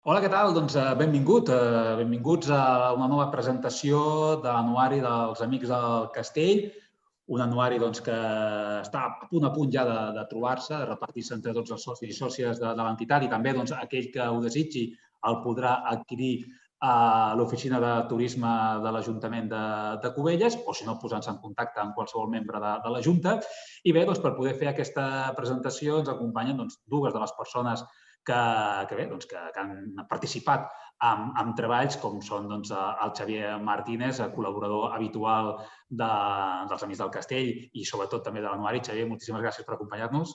Hola, què tal? Doncs benvinguts a una nova presentació de l'anuari dels Amics del Castell, un anuari que està a punt ja de trobar-se, de repartir-se entre tots els socis i sòcies de l'entitat i també aquell que ho desitgi el podrà adquirir a l'oficina de turisme de l'Ajuntament de Cubelles o, si no, posant-se en contacte amb qualsevol membre de la Junta. I bé, per poder fer aquesta presentació ens acompanyen dues de les persones que han participat en treballs com són el Xavier Martínez, col·laborador habitual dels Amics del Castell i sobretot també de l'anuari. Xavier, moltíssimes gràcies per acompanyar-nos.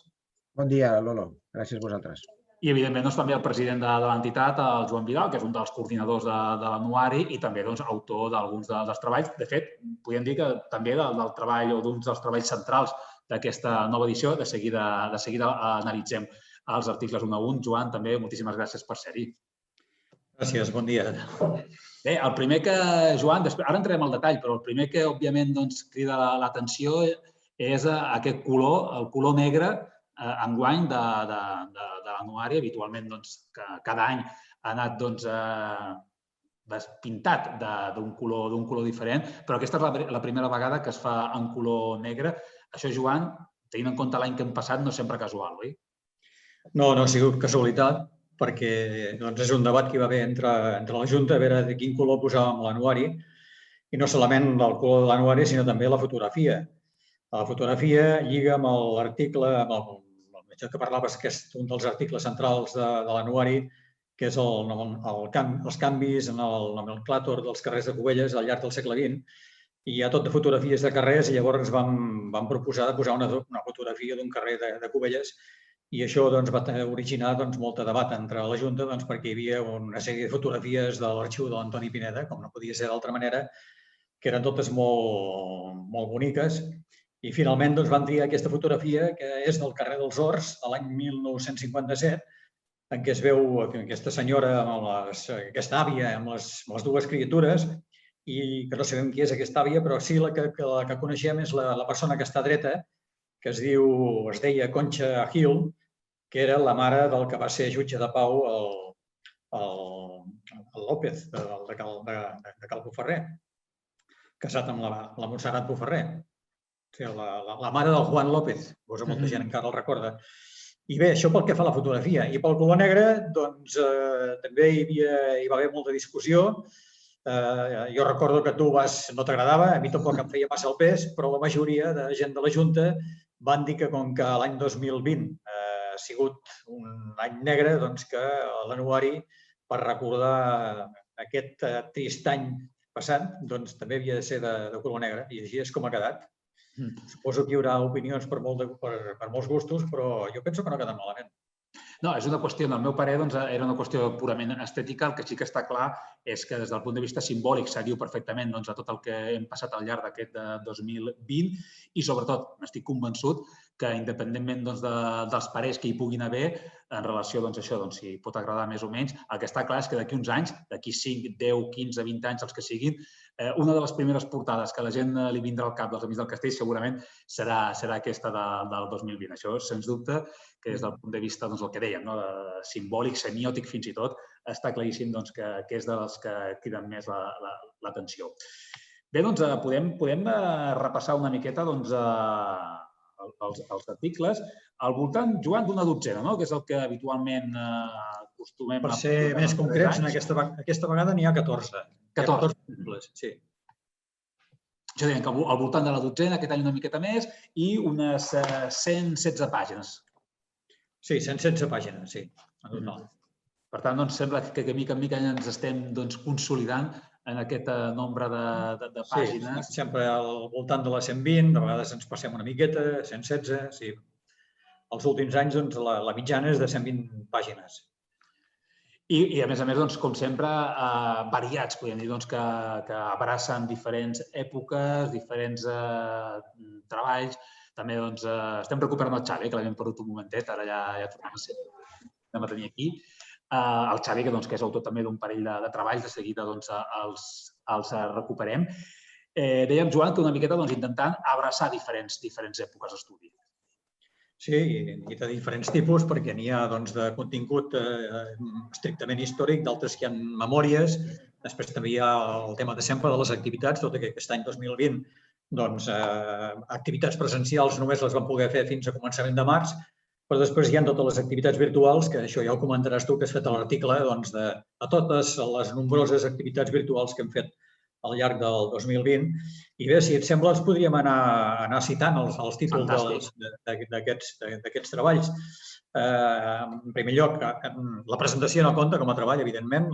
Bon dia, Lolo. Gràcies a vosaltres. I, evidentment, també el president de l'entitat, el Joan Vidal, que és un dels coordinadors de l'anuari i també autor d'alguns dels treballs. De fet, podríem dir que també del treball o d'un dels treballs centrals d'aquesta nova edició. De seguida analitzem els articles un a un. Joan, també moltíssimes gràcies per ser-hi. Gràcies, bon dia. Bé, el primer que, Joan, ara entrarem al detall, però el primer que, òbviament, crida l'atenció és aquest color, el color negre, enguany de l'anuari. Habitualment, cada any ha anat pintat d'un color diferent, però aquesta és la primera vegada que es fa en color negre. Això, Joan, tenint en compte l'any que hem passat, no és sempre casual, oi? No ha sigut casualitat, perquè és un debat que hi va haver entre la Junta a veure de quin color posàvem l'anuari, i no solament el color de l'anuari, sinó també la fotografia. La fotografia lliga amb l'article, amb això que parlaves, que és un dels articles centrals de l'anuari, que és els canvis en el nomenclàtor dels carrers de Cubelles al llarg del segle XX. I hi ha tot de fotografies de carrers i llavors vam proposar de posar una fotografia d'un carrer de Cubelles. I això va originar molt de debat entre la Junta perquè hi havia una sèrie de fotografies de l'arxiu de l'Antoni Pineda, com no podia ser d'altra manera, que eren totes molt boniques. I finalment van triar aquesta fotografia, que és del carrer dels Horts, a l'any 1957, en què es veu aquesta senyora, aquesta àvia, amb les dues criatures, i que no sabem qui és aquesta àvia, però sí la que coneixem és la persona que està dreta, que es deia Concha Gil, que era la mare del que va ser jutge de pau, el López, de Cal Buferrer, casat amb la Montserrat Buferrer. La mare del Juan López, molta gent encara el recorda. I bé, això pel que fa a la fotografia. I pel color negre, també hi va haver molta discussió. Jo recordo que a tu no t'agradava, a mi tampoc em feia massa el pes, però la majoria de gent de la Junta van dir que com que l'any 2020 ha sigut un any negre, que l'anuari, per recordar aquest trist any passat, també havia de ser de color negre, i així és com ha quedat. Suposo que hi haurà opinions per molts gustos, però jo penso que no ha quedat malament. No, és una qüestió, al meu parer, era una qüestió purament estètica. El que sí que està clar és que des del punt de vista simbòlic s'adiu perfectament a tot el que hem passat al llarg d'aquest 2020 i, sobretot, n'estic convençut que, independentment dels parers que hi puguin haver en relació a això, si pot agradar més o menys, el que està clar és que d'aquí uns anys, d'aquí 5, 10, 15, 20 anys, els que siguin, una de les primeres portades que a la gent li vindrà al cap dels Amics del Castell segurament serà aquesta del 2020. Això, sens dubte, que des del punt de vista, el que dèiem, simbòlic, semiòtic fins i tot, està claríssim que és dels que criden més l'atenció. Bé, podem repassar una miqueta els articles al voltant, Joan, d'una dotzena, que és el que habitualment acostumem a... Per ser més concrets, aquesta vegada n'hi ha 14. 14. Sí. Això deien que al voltant de la dotzena, aquest any una miqueta més, i unes 116 pàgines. Sí, 116 pàgines, sí, en total. Per tant, sembla que mica en mica ens estem consolidant en aquest nombre de pàgines. Sí, sempre al voltant de les 120, de vegades ens passem una miqueta, 116, sí. Els últims anys la mitjana és de 120 pàgines. I, a més, com sempre, variats, podríem dir, que abracen diferents èpoques, diferents treballs. També estem recuperant el Xavi, que l'havíem perdut un momentet, ara ja tornem a tenir aquí. El Xavi, que és autor també d'un parell de treballs, de seguida els recuperem. Dèiem, Joan, que una miqueta intentant abraçar diferents èpoques d'estudi. Sí, i de diferents tipus, perquè n'hi ha de contingut estrictament històric, d'altres que hi ha memòries. Després també hi ha el tema de sempre de les activitats, tot i que aquest any 2020 activitats presencials només les vam poder fer fins a començament de març, però després hi ha totes les activitats virtuals, que això ja ho comentaràs tu, que has fet a l'article, de totes les nombroses activitats virtuals que hem fet al llarg del 2020. I bé, si et sembla, ens podríem anar citant els títols d'aquests treballs. En primer lloc, la presentació no compta com a treball, evidentment.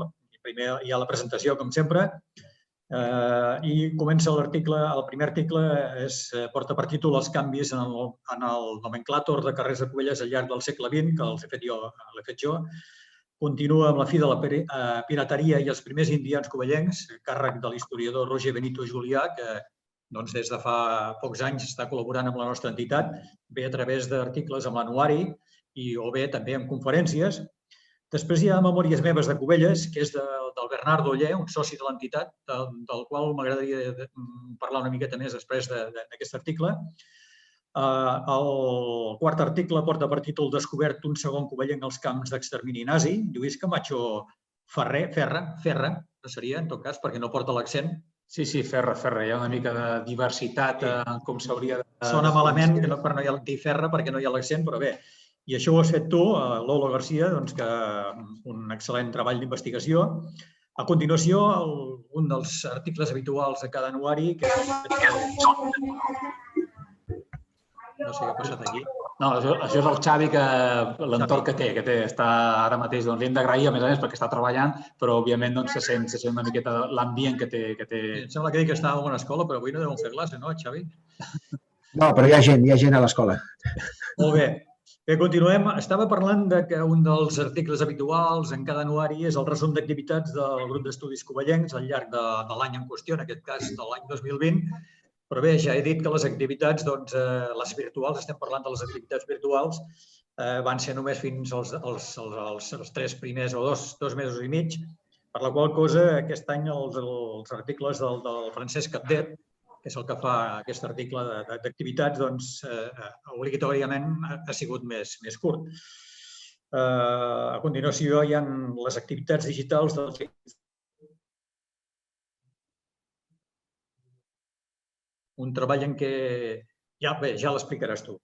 Primer hi ha la presentació, com sempre, i comença l'article. El primer article porta per títol els canvis en el nomenclàtor de carrers de Cubelles al llarg del segle XX, que l'he fet jo. Continua amb la fi de la pirateria i els primers indians covellencs, càrrec de l'historiador Roger Benito Julià, que des de fa pocs anys està col·laborant amb la nostra entitat, bé a través d'articles amb l'anuari o bé també en conferències. Després hi ha Memòries meves de Cubelles, que és del Bernardo Oller, un soci de l'entitat, del qual m'agradaria parlar una miqueta més després d'aquest article. El quart article porta per títol Descobert un segon covellenc als camps d'extermini nazi. Lluís Camacho Ferra, no seria, en tot cas, perquè no porta l'accent. Sí, Ferra. Hi ha una mica de diversitat en com s'hauria de... Sona malament per no dir Ferra perquè no hi ha l'accent, però bé. I això ho has fet tu, Lolo Garcia, que un excel·lent treball d'investigació. A continuació, un dels articles habituals de cada anuari, que no sé què ha passat aquí. No, això és el Xavi, l'entorn que té. Està ara mateix, li hem d'agrair, a més perquè està treballant, però òbviament se sent una miqueta l'ambient que té. Em sembla que dic que estava a una escola, però avui no deuen fer classe, no, Xavi? No, però hi ha gent a l'escola. Molt bé. Bé, continuem. Estava parlant que un dels articles habituals en cada anuari és el resum d'activitats del grup d'estudis covellencs al llarg de l'any en qüestió, en aquest cas de l'any 2020. Però bé, ja he dit que les activitats, les virtuals, estem parlant de les activitats virtuals, van ser només fins als 3 primers o 2 mesos i mig, per la qual cosa aquest any els articles del Francesc Capdet, que és el que fa aquest article d'activitats, obligatòriament ha sigut més curt. A continuació hi ha les activitats digitals del un treball en què ja l'explicaràs tu.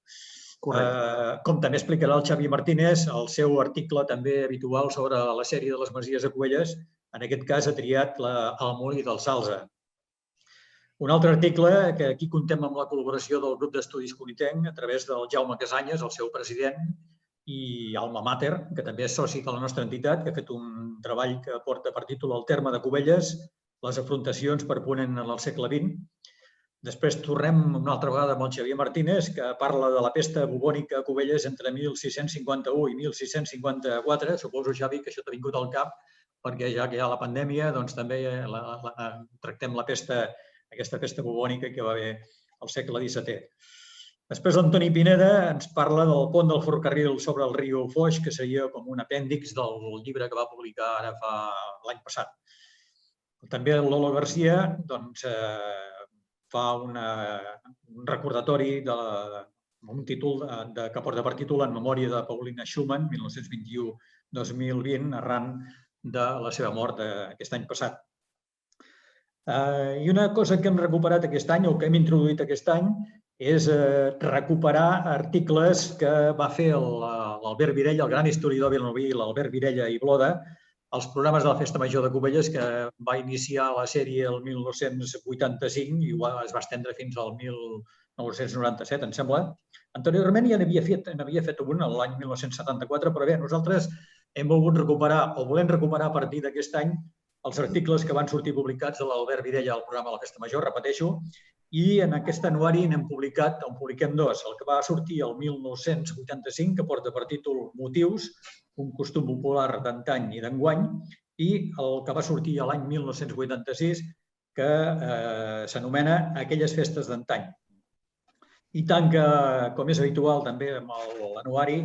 Com també explicarà el Xavi Martínez, el seu article també habitual sobre la sèrie de les Masies de Cubelles, en aquest cas ha triat el Molí del Salze. Un altre article que aquí contem amb la col·laboració del grup d'estudis conitenc a través del Jaume Casanyes, el seu president, i Alma Mater, que també és soci de la nostra entitat, que ha fet un treball que porta per títol El terme de Cubelles, les afrontacions per Ponent en el segle XX. Després tornem una altra vegada amb el Xavier Martínez, que parla de la pesta bubònica a Cubelles entre 1651 i 1654. Suposo, Xavi, que això t'ha vingut al cap, perquè ja que hi ha la pandèmia, també tractem aquesta pesta bubònica que va haver al segle XVII. Després l'Antoni Pineda ens parla del pont del ferrocarril sobre el riu Foix, que seria com un apèndix del llibre que va publicar ara l'any passat. També el Lolo Garcia fa un recordatori amb un títol que porta per títol En memòria de Paulina Schumann, 1921-2020, arran de la seva mort aquest any passat. I una cosa que hem recuperat aquest any, o que hem introduït aquest any, és recuperar articles que va fer l'Albert Virella, el gran historiador vilanoví, l'Albert Virella i Bloda, els programes de la Festa Major de Cubelles, que va iniciar la sèrie el 1985 i es va estendre fins al 1997, em sembla. Anteriorment ja n'havia fet un l'any 1974, però bé, nosaltres hem volgut recuperar, o volem recuperar a partir d'aquest any, els articles que van sortir publicats de l'Albert Virella al programa de la Festa Major, repeteixo, i en aquest anuari n'hem publiquem 2. El que va sortir el 1985, que porta per títol Motius, un costum popular d'antany i d'enguany, i el que va sortir l'any 1986, que s'anomena Aquelles festes d'antany. I tanca, com és habitual també amb l'anuari,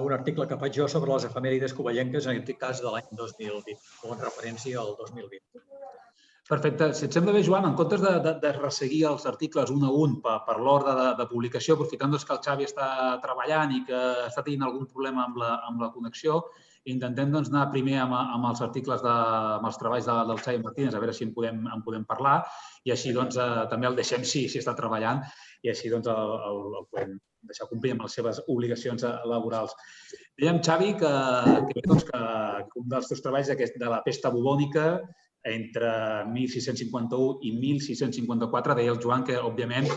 un article que faig jo sobre les efemèrides covellenques, en aquest cas de l'any 2020, o en referència al 2020. Perfecte. Si et sembla bé, Joan, en comptes de resseguir els articles un a un per l'ordre de publicació, aprofitant que el Xavi està treballant i que està tenint algun problema amb la connexió, intentem anar primer amb els articles, amb els treballs del Xavi Martínez, a veure si en podem parlar, i així també el deixem si està treballant i així el podem deixar complir amb les seves obligacions laborals. Dèiem, Xavi, que un dels teus treballs de la pesta bubònica entre 1651 i 1654, deia el Joan que, òbviament,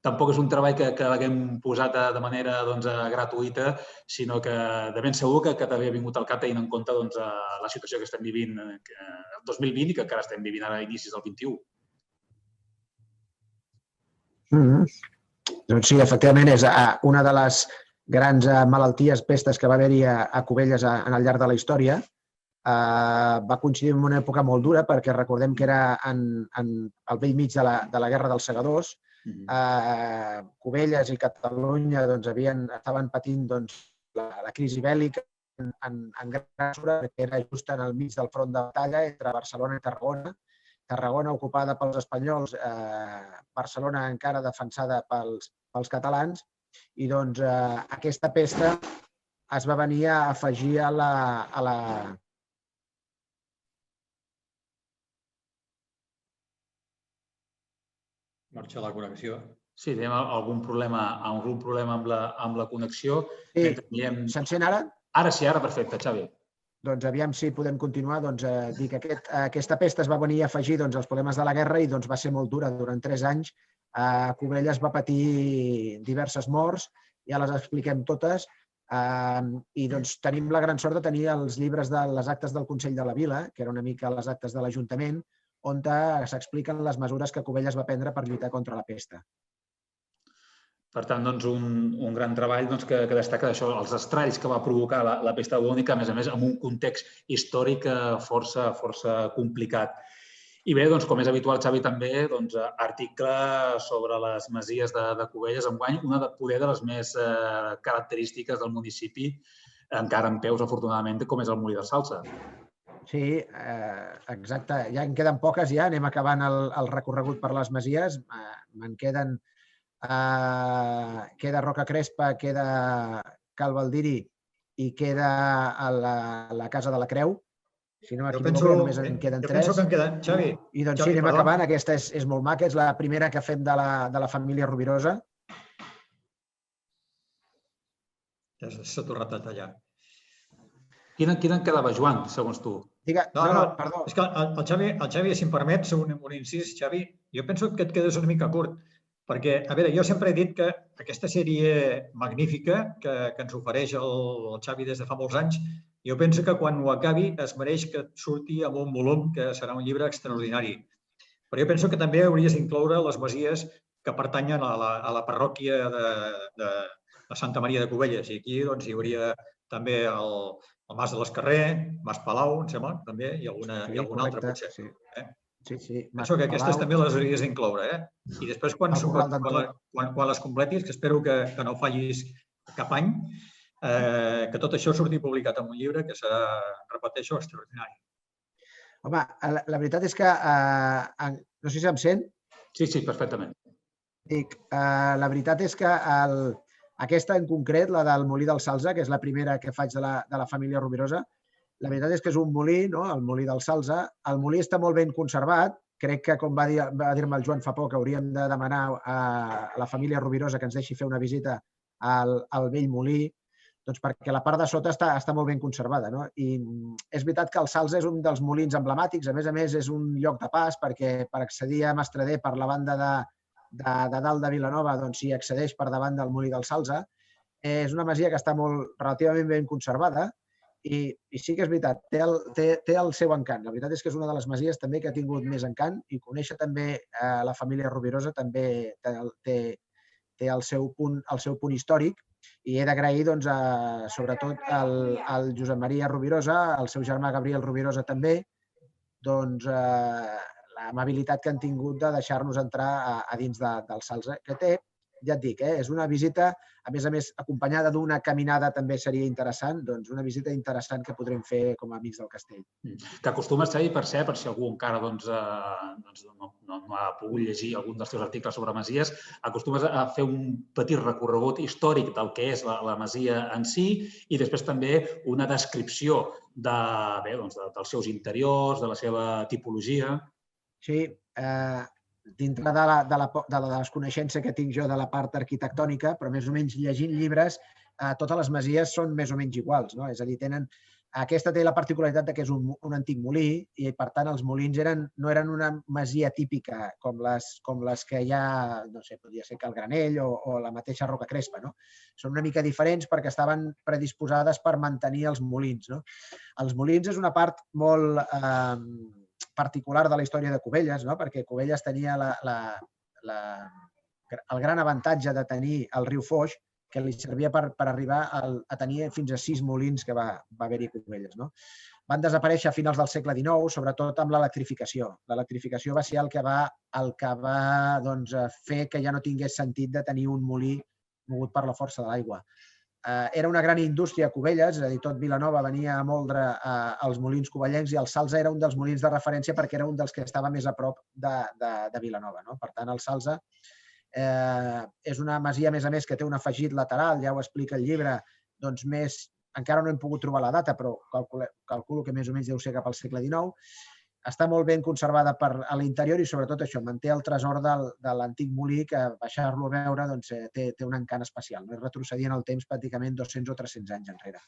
tampoc és un treball que l'haguem posat de manera gratuïta, sinó que de ben segur que t'havia vingut al cap tenint en compte la situació que estem vivint el 2020 i que encara estem vivint ara a inicis del 21. Doncs sí, efectivament, és una de les grans malalties, pestes que va haver-hi a Cubelles al llarg de la història. Va coincidir en una època molt dura perquè recordem que era al bell mig de la Guerra dels Segadors. Cubelles i Catalunya estaven patint la crisi bèl·lica en gran mesura, que era just en el mig del front de batalla entre Barcelona i Tarragona. Tarragona ocupada pels espanyols, Barcelona encara defensada pels catalans, i aquesta pesta es va venir a afegir a la... Marxa la connexió. Sí, tenim algun problema amb la connexió. Sí, se'm ara? Ara sí, ara perfecte, Xavi. Doncs aviam si podem continuar. Dic que aquesta pesta es va venir a afegir als problemes de la guerra i va ser molt dura. Durant 3 anys Cubelles va patir diverses morts, ja les expliquem totes, i tenim la gran sort de tenir els llibres de les actes del Consell de la Vila, que era una mica les actes de l'Ajuntament, on s'expliquen les mesures que Cubelles va prendre per lluitar contra la pesta. Per tant, un gran treball que destaca això, els estralls que va provocar la pesta bubònica, a més, en un context històric força complicat. I bé, com és habitual, Xavi, també article sobre les masies de Cubelles. Enguany, una de les més característiques del municipi, encara en peus, afortunadament, com és el Molí de Salsa. Sí, exacte. Ja en queden poques, ja. Anem acabant el recorregut per les masies. Me'n queden... Queda Roca Crespa, queda Cal Baldiri i queda la Casa de la Creu. Si no m'equivoco, només en queden 3. Jo penso que en queden, Xavi. I doncs sí, anem acabant. Aquesta és molt maca, és la primera que fem de la família Rovirosa. Ja s'ha tornat a tallar. Quina en quedava, Joan, segons tu? No, perdó. És que el Xavi, si em permets, un incís, Xavi, jo penso que et quedes una mica curt. Perquè, a veure, jo sempre he dit que aquesta sèrie magnífica que ens ofereix el Xavi des de fa molts anys, jo penso que quan ho acabi es mereix que surti amb un volum que serà un llibre extraordinari. Però jo penso que també hauries d'incloure les masies que pertanyen a la parròquia de Santa Maria de Cubelles. I aquí hi hauria també el Mas de l'Escarrer, Mas Palau, em sembla, també, i alguna altra, potser. Sí. Penso que aquestes també les hauries d'incloure. I després, quan les completis, que espero que no fallis cap any, que tot això surti publicat en un llibre que serà, repeteixo, extraordinari. Home, la veritat és que... No sé si em sent. Sí, perfectament. Dic, la veritat és que aquesta en concret, la del Molí del Salze, que és la primera que faig de la família Rovirosa, la veritat és que és un molí, el Molí del Salze. El molí està molt ben conservat. Crec que, com va dir-me el Joan fa poc, hauríem de demanar a la família Rovirosa que ens deixi fer una visita al vell molí, perquè la part de sota està molt ben conservada. I és veritat que el Salze és un dels molins emblemàtics. A més, és un lloc de pas perquè per accedir a Mastrader per la banda de dalt de Vilanova s'hi accedeix per davant del Molí del Salze. És una masia que està relativament ben conservada. I sí que és veritat, té el seu encant. La veritat és que és una de les masies també que ha tingut més encant i conèixer també la família Rovirosa també té el seu punt històric i he d'agrair sobretot al Josep Maria Rovirosa, al seu germà Gabriel Rovirosa també, l'amabilitat que han tingut de deixar-nos entrar a dins del Salze, que té ja et dic, és una visita, a més, acompanyada d'una caminada també seria interessant, doncs una visita interessant que podrem fer com a amics del castell. Que acostumes, Xavi, per ser, per si algú encara no ha pogut llegir algun dels teus articles sobre masies, acostumes a fer un petit recorregut històric del que és la masia en si i després també una descripció dels seus interiors, de la seva tipologia. Sí, dintre de la desconeixença que tinc jo de la part arquitectònica, però més o menys llegint llibres, totes les masies són més o menys iguals, no? És a dir, aquesta té la particularitat que és un antic molí i, per tant, els molins no eren una masia típica com les que hi ha, no sé, podria ser Cal Granell o la mateixa Roca Crespa, no? Són una mica diferents perquè estaven predisposades per mantenir els molins, no? Els molins és una part molt particular de la història de Cubelles, no? Perquè Cubelles tenia el gran avantatge de tenir el riu Foix, que li servia per arribar a tenir fins a 6 molins que va haver-hi a Cubelles. No? Van desaparèixer a finals del segle XIX, sobretot amb l'electrificació. L'electrificació va ser el que va fer que ja no tingués sentit de tenir un molí mogut per la força de l'aigua. Era una gran indústria a Cubelles, és a dir, tot Vilanova venia a moldre els molins covellencs i el Salze era un dels molins de referència perquè era un dels que estava més a prop de Vilanova. Per tant, el Salze és una masia, a més, que té un afegit lateral, ja ho explica el llibre, doncs encara no hem pogut trobar la data, però calculo que més o menys deu ser cap al segle XIX. Està molt ben conservada a l'interior i, sobretot, això, manté el tresor de l'antic molí que baixar-lo a veure té un encant especial. No és retrocedir en el temps pràcticament 200 o 300 anys enrere.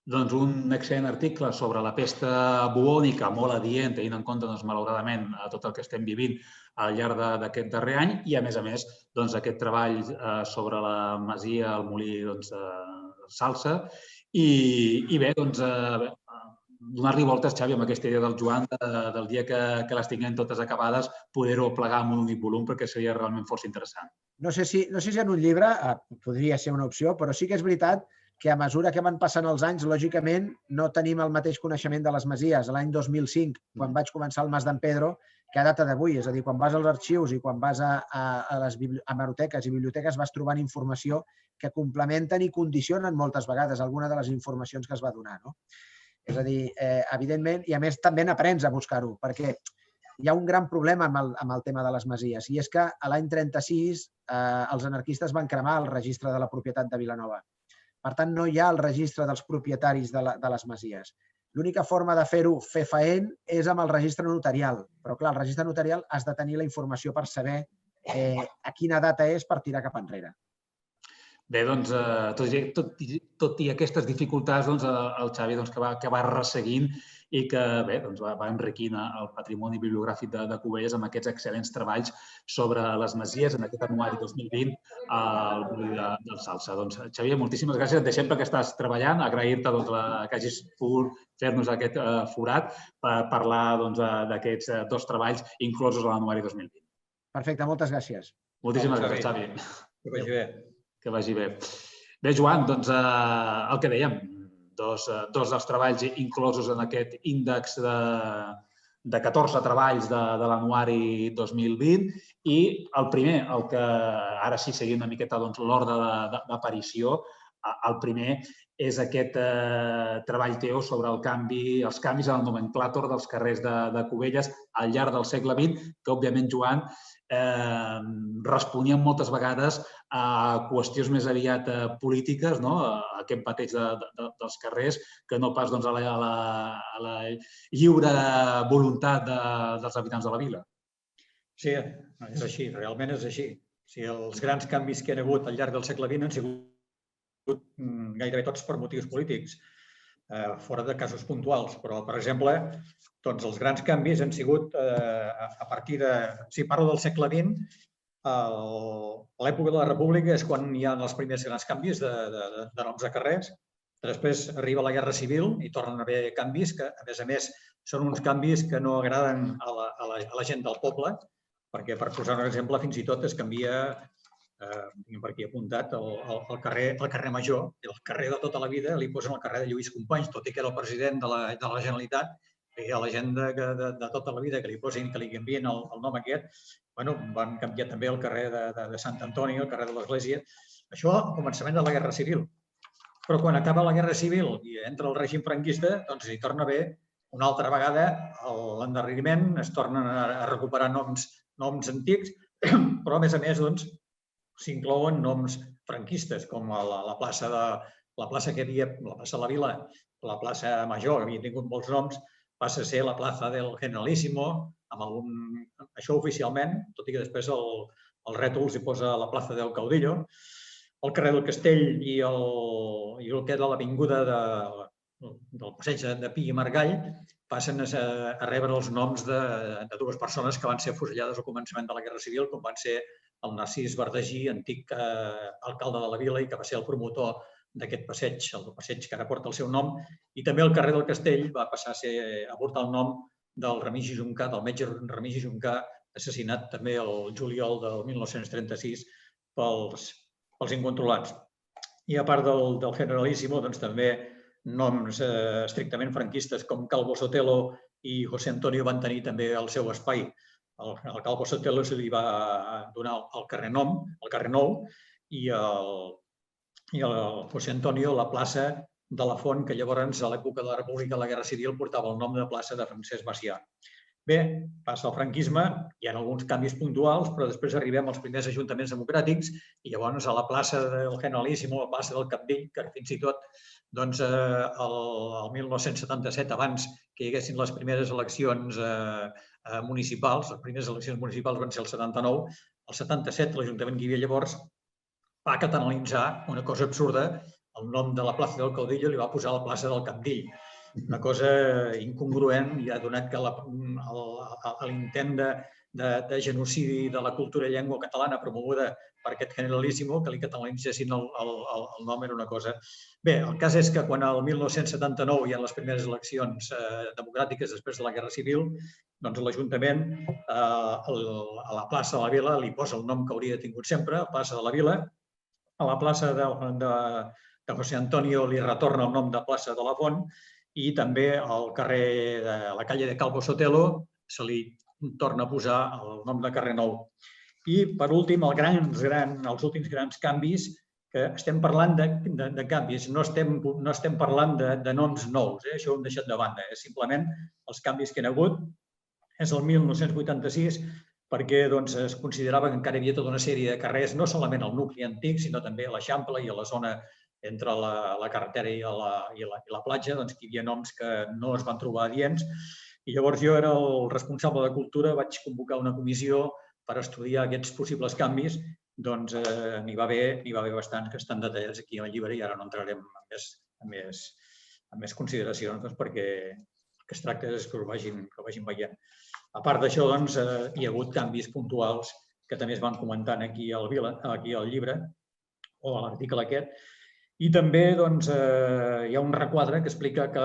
Doncs un excel·lent article sobre la pesta bubònica, molt adient, tenint en compte, malauradament, tot el que estem vivint al llarg d'aquest darrer any i, a més, aquest treball sobre la masia, el molí Salze. I bé, donar-li voltes, Xavi, amb aquesta idea del Joan, del dia que les tinguem totes acabades, poder-ho plegar en un únic volum, perquè seria realment força interessant. No sé si en un llibre podria ser una opció, però sí que és veritat que a mesura que van passant els anys, lògicament, no tenim el mateix coneixement de les masies. L'any 2005, quan vaig començar al Mas d'en Pedro, que a data d'avui, és a dir, quan vas als arxius i quan vas a les hemeroteques i biblioteques vas trobant informació que complementen i condicionen moltes vegades alguna de les informacions que es va donar. És a dir, evidentment, i a més també n'aprens a buscar-ho, perquè hi ha un gran problema amb el tema de les masies, i és que l'any 36 els anarquistes van cremar el registre de la propietat de Vilanova. Per tant, no hi ha el registre dels propietaris de les masies. L'única forma de fer-ho fefaent és amb el registre notarial. Però, clar, el registre notarial has de tenir la informació per saber a quina data és per tirar cap enrere. Bé, doncs, tot i aquestes dificultats, el Xavi que va resseguint i que va enriquint el patrimoni bibliogràfic de Cubelles amb aquests excel·lents treballs sobre les masies en aquest anuari 2020 al molí del Salze. Doncs, Xavier, moltíssimes gràcies. Et deixem perquè estàs treballant. Agrair-te que hagis pogut fer-nos aquest forat per parlar d'aquests 2 treballs inclosos a l'anuari 2020. Perfecte, moltes gràcies. Moltíssimes gràcies, Xavi. Que vagi bé. Que vagi bé. Bé, Joan, doncs el que dèiem, dos dels treballs inclosos en aquest índex de 14 treballs de l'anuari 2020 i el primer, el que ara sí seguim una miqueta l'ordre d'aparició, el primer és aquest treball teu sobre els canvis en el nomenclàtor dels carrers de Cubelles al llarg del segle XX, que, òbviament, Joan, responien moltes vegades a qüestions més aviat polítiques, a aquest bateig dels carrers, que no pas a la lliure voluntat dels habitants de la vila. Sí, és així, realment és així. Els grans canvis que hi ha hagut al llarg del segle XX han sigut gairebé tots per motius polítics, fora de casos puntuals, però, per exemple, els grans canvis han sigut a partir de... Si parlo del segle XX, a l'època de la República és quan hi ha els primers grans canvis de noms de carrers. Després arriba la Guerra Civil i tornen a haver canvis que, a més, són uns canvis que no agraden a la gent del poble, perquè, per posar un exemple, fins i tot es canvia, tinc per aquí apuntat, el carrer Major, i el carrer de tota la vida li posen el carrer de Lluís Companys, tot i que era el president de la Generalitat, hi ha la gent de tota la vida que li posin, que li canvien el nom aquest. Van canviar també el carrer de Sant Antoni, el carrer de l'Església. Això al començament de la Guerra Civil. Però quan acaba la Guerra Civil i entra el règim franquista, doncs hi torna a haver una altra vegada l'endarreriment, es tornen a recuperar noms antics, però a més s'inclouen noms franquistes, com la plaça que hi havia, la plaça de la Vila, la plaça Major, que havia tingut molts noms, passa a ser la plaça del Generalísimo, això oficialment, tot i que després el rètol s'hi posa la plaça del Caudillo. El carrer del Castell i el que era l'avinguda del passeig de Pi i Margall passen a rebre els noms de dues persones que van ser afusellades al començament de la Guerra Civil, com van ser el Narcís Verdagí, antic alcalde de la vila i que va ser el promotor d'aquest passeig, el passeig que ara porta el seu nom, i també el carrer del Castell va passar a portar el nom del Remigi Juncà, del metge Remigi Juncà, assassinat també el juliol del 1936 pels incontrolats. I a part del Generalísimo, doncs també noms estrictament franquistes com Calvo Sotelo i José Antonio van tenir també el seu espai. Al Calvo Sotelo se li va donar el carrer Nou, i al José Antonio la plaça de la Font, que llavors a l'època de la República de la Guerra Civil portava el nom de plaça de Francesc Macià. Bé, passa el franquisme, hi ha alguns canvis puntuals, però després arribem als primers ajuntaments democràtics i llavors a la plaça del Generalísimo, a la plaça del Cabdill, que fins i tot el 1977, abans que hi haguessin les primeres eleccions municipals, les primeres eleccions municipals van ser el 79, el 77 l'Ajuntament que hi havia llavors va catalanitzar una cosa absurda, el nom de la plaça del Caudillo li va posar a la plaça del Cabdill. Una cosa incongruent, i ha donat que l'intent de genocidi de la cultura i llengua catalana promoguda per aquest Generalísimo, que li catalanitzessin el nom, era una cosa... Bé, el cas és que quan el 1979 hi ha les primeres eleccions democràtiques després de la Guerra Civil, doncs l'Ajuntament a la plaça de la Vila li posa el nom que hauria tingut sempre, la plaça de la Vila. A la plaça de José Antonio li retorna el nom de plaça de la Font i també al carrer de la calle de Calvo Sotelo se li torna a posar el nom de carrer Nou. I, per últim, els últims grans canvis, que estem parlant de canvis, no estem parlant de noms nous, això ho hem deixat de banda, simplement els canvis que hi ha hagut. És el 1986, perquè es considerava que encara hi havia tota una sèrie de carrers, no solament al nucli antic, sinó també a l'Eixample i a la zona entre la carretera i la platja, que hi havia noms que no es van trobar adients. I llavors jo era el responsable de Cultura, vaig convocar una comissió per estudiar aquests possibles canvis. Doncs n'hi va haver bastants que estan detallats aquí al llibre i ara no entrarem en més consideracions perquè que es tracta és que ho vagin veient. A part d'això, hi ha hagut canvis puntuals que també es van comentant aquí al llibre o a l'article aquest. I també hi ha un requadre que explica que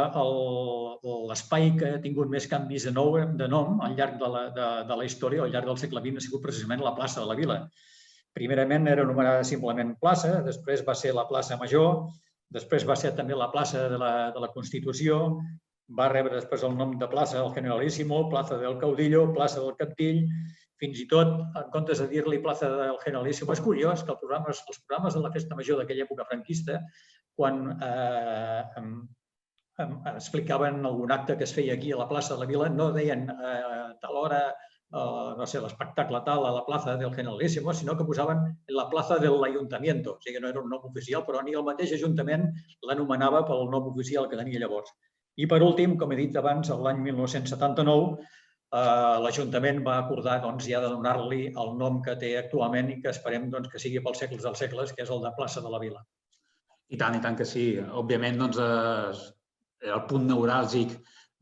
l'espai que ha tingut més canvis de nom al llarg de la història, al llarg del segle XX, ha sigut precisament la plaça de la Vila. Primerament era anomenada simplement plaça, després va ser la plaça Major, després va ser també la plaça de la Constitució, va rebre després el nom de plaça del Generalísimo, plaça del Caudillo, plaça del Cabdill, fins i tot, en comptes de dir-li plaça del Generalísimo, és curiós que els programes de la Festa Major d'aquella època franquista, quan explicaven algun acte que es feia aquí a la plaça de la Vila, no deien a tal hora, no sé, l'espectacle tal a la plaça del Generalísimo, sinó que posaven la plaça de l'Ayuntamiento. O sigui, no era un nom oficial, però ni el mateix Ajuntament l'anomenava pel nom oficial que tenia llavors. I per últim, com he dit abans, l'any 1979, l'Ajuntament va acordar ja de donar-li el nom que té actualment i que esperem que sigui pels segles dels segles, que és el de plaça de la Vila. I tant que sí. Òbviament, el punt neuràlgic,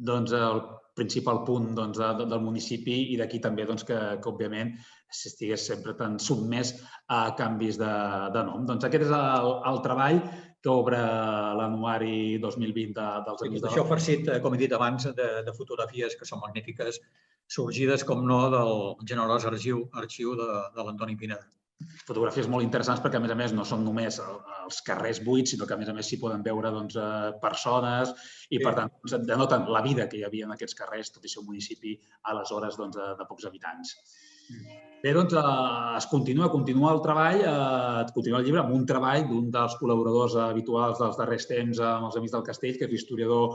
el principal punt del municipi i d'aquí també que, òbviament, estigués sempre tan sotmès a canvis de nom. Aquest és el treball que obre l'anuari 2020 dels Amics de la Font. Això farcit, com he dit abans, de fotografies que són magnífiques, sorgides, com no, del generós arxiu de l'Antoni Pineda. Fotografies molt interessants perquè, a més, no són només el els carrers buits, sinó que a més s'hi poden veure persones i, per tant, denoten la vida que hi havia en aquests carrers, tot i ser un municipi aleshores de pocs habitants. Bé, doncs es continua el treball, continua el llibre amb un treball d'un dels col·laboradors habituals dels darrers temps amb els Amics del Castell, que és l'historiador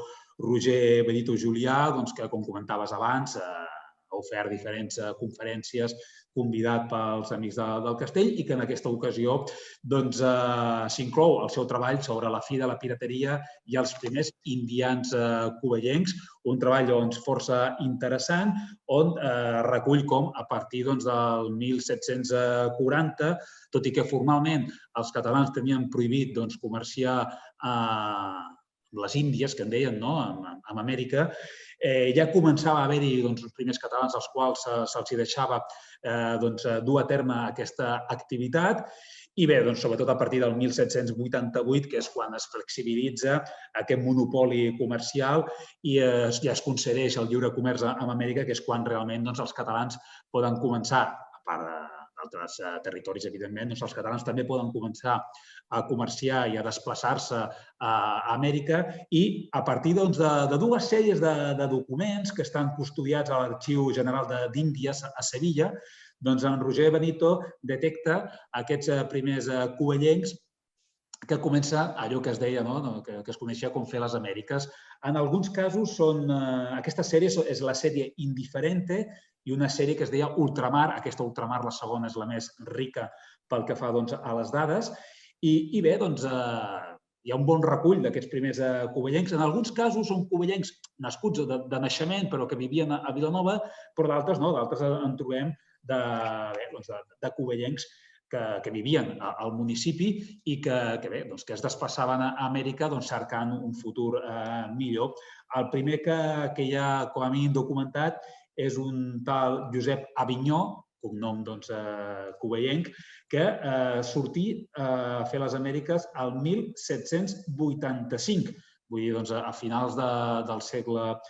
Roger Benito Julià, que, com comentaves abans, ha ofert diferents conferències convidat pels Amics del Castell i que en aquesta ocasió s'inclou el seu treball sobre la fi de la pirateria i els primers indians covellencs, un treball força interessant on recull com a partir del 1740, tot i que formalment els catalans tenien prohibit comerciar amb les Índies, que en deien, amb Amèrica, ja començava a haver-hi els primers catalans als quals se'ls deixava dur a terme aquesta activitat i bé, sobretot a partir del 1788, que és quan es flexibilitza aquest monopoli comercial i ja es concedeix el lliure comerç amb Amèrica, que és quan realment els catalans poden començar, a part d'altres territoris, evidentment, els catalans també poden començar a comerciar i a desplaçar-se a Amèrica i a partir de dues sèries de documents que estan custodiats a l'Arxiu General d'Índies a Sevilla, en Roger Benito detecta aquests primers covellencs que comença allò que es deia, que es coneixia com fer les Amèriques. En alguns casos, aquesta sèrie és la sèrie Indiferente i una sèrie que es deia Ultramar. Aquesta Ultramar, la segona, és la més rica pel que fa a les dades. I bé, hi ha un bon recull d'aquests primers covellencs. En alguns casos són covellencs nascuts de naixement, però que vivien a Vilanova, però d'altres no, d'altres en trobem de covellencs que vivien al municipi i que es desplaçaven a Amèrica cercant un futur millor. El primer que hi ha com a mínim documentat és un tal Josep Avinyó, cognom covellenc, que sortí a fer les Amèriques el 1785, vull dir, a finals del segle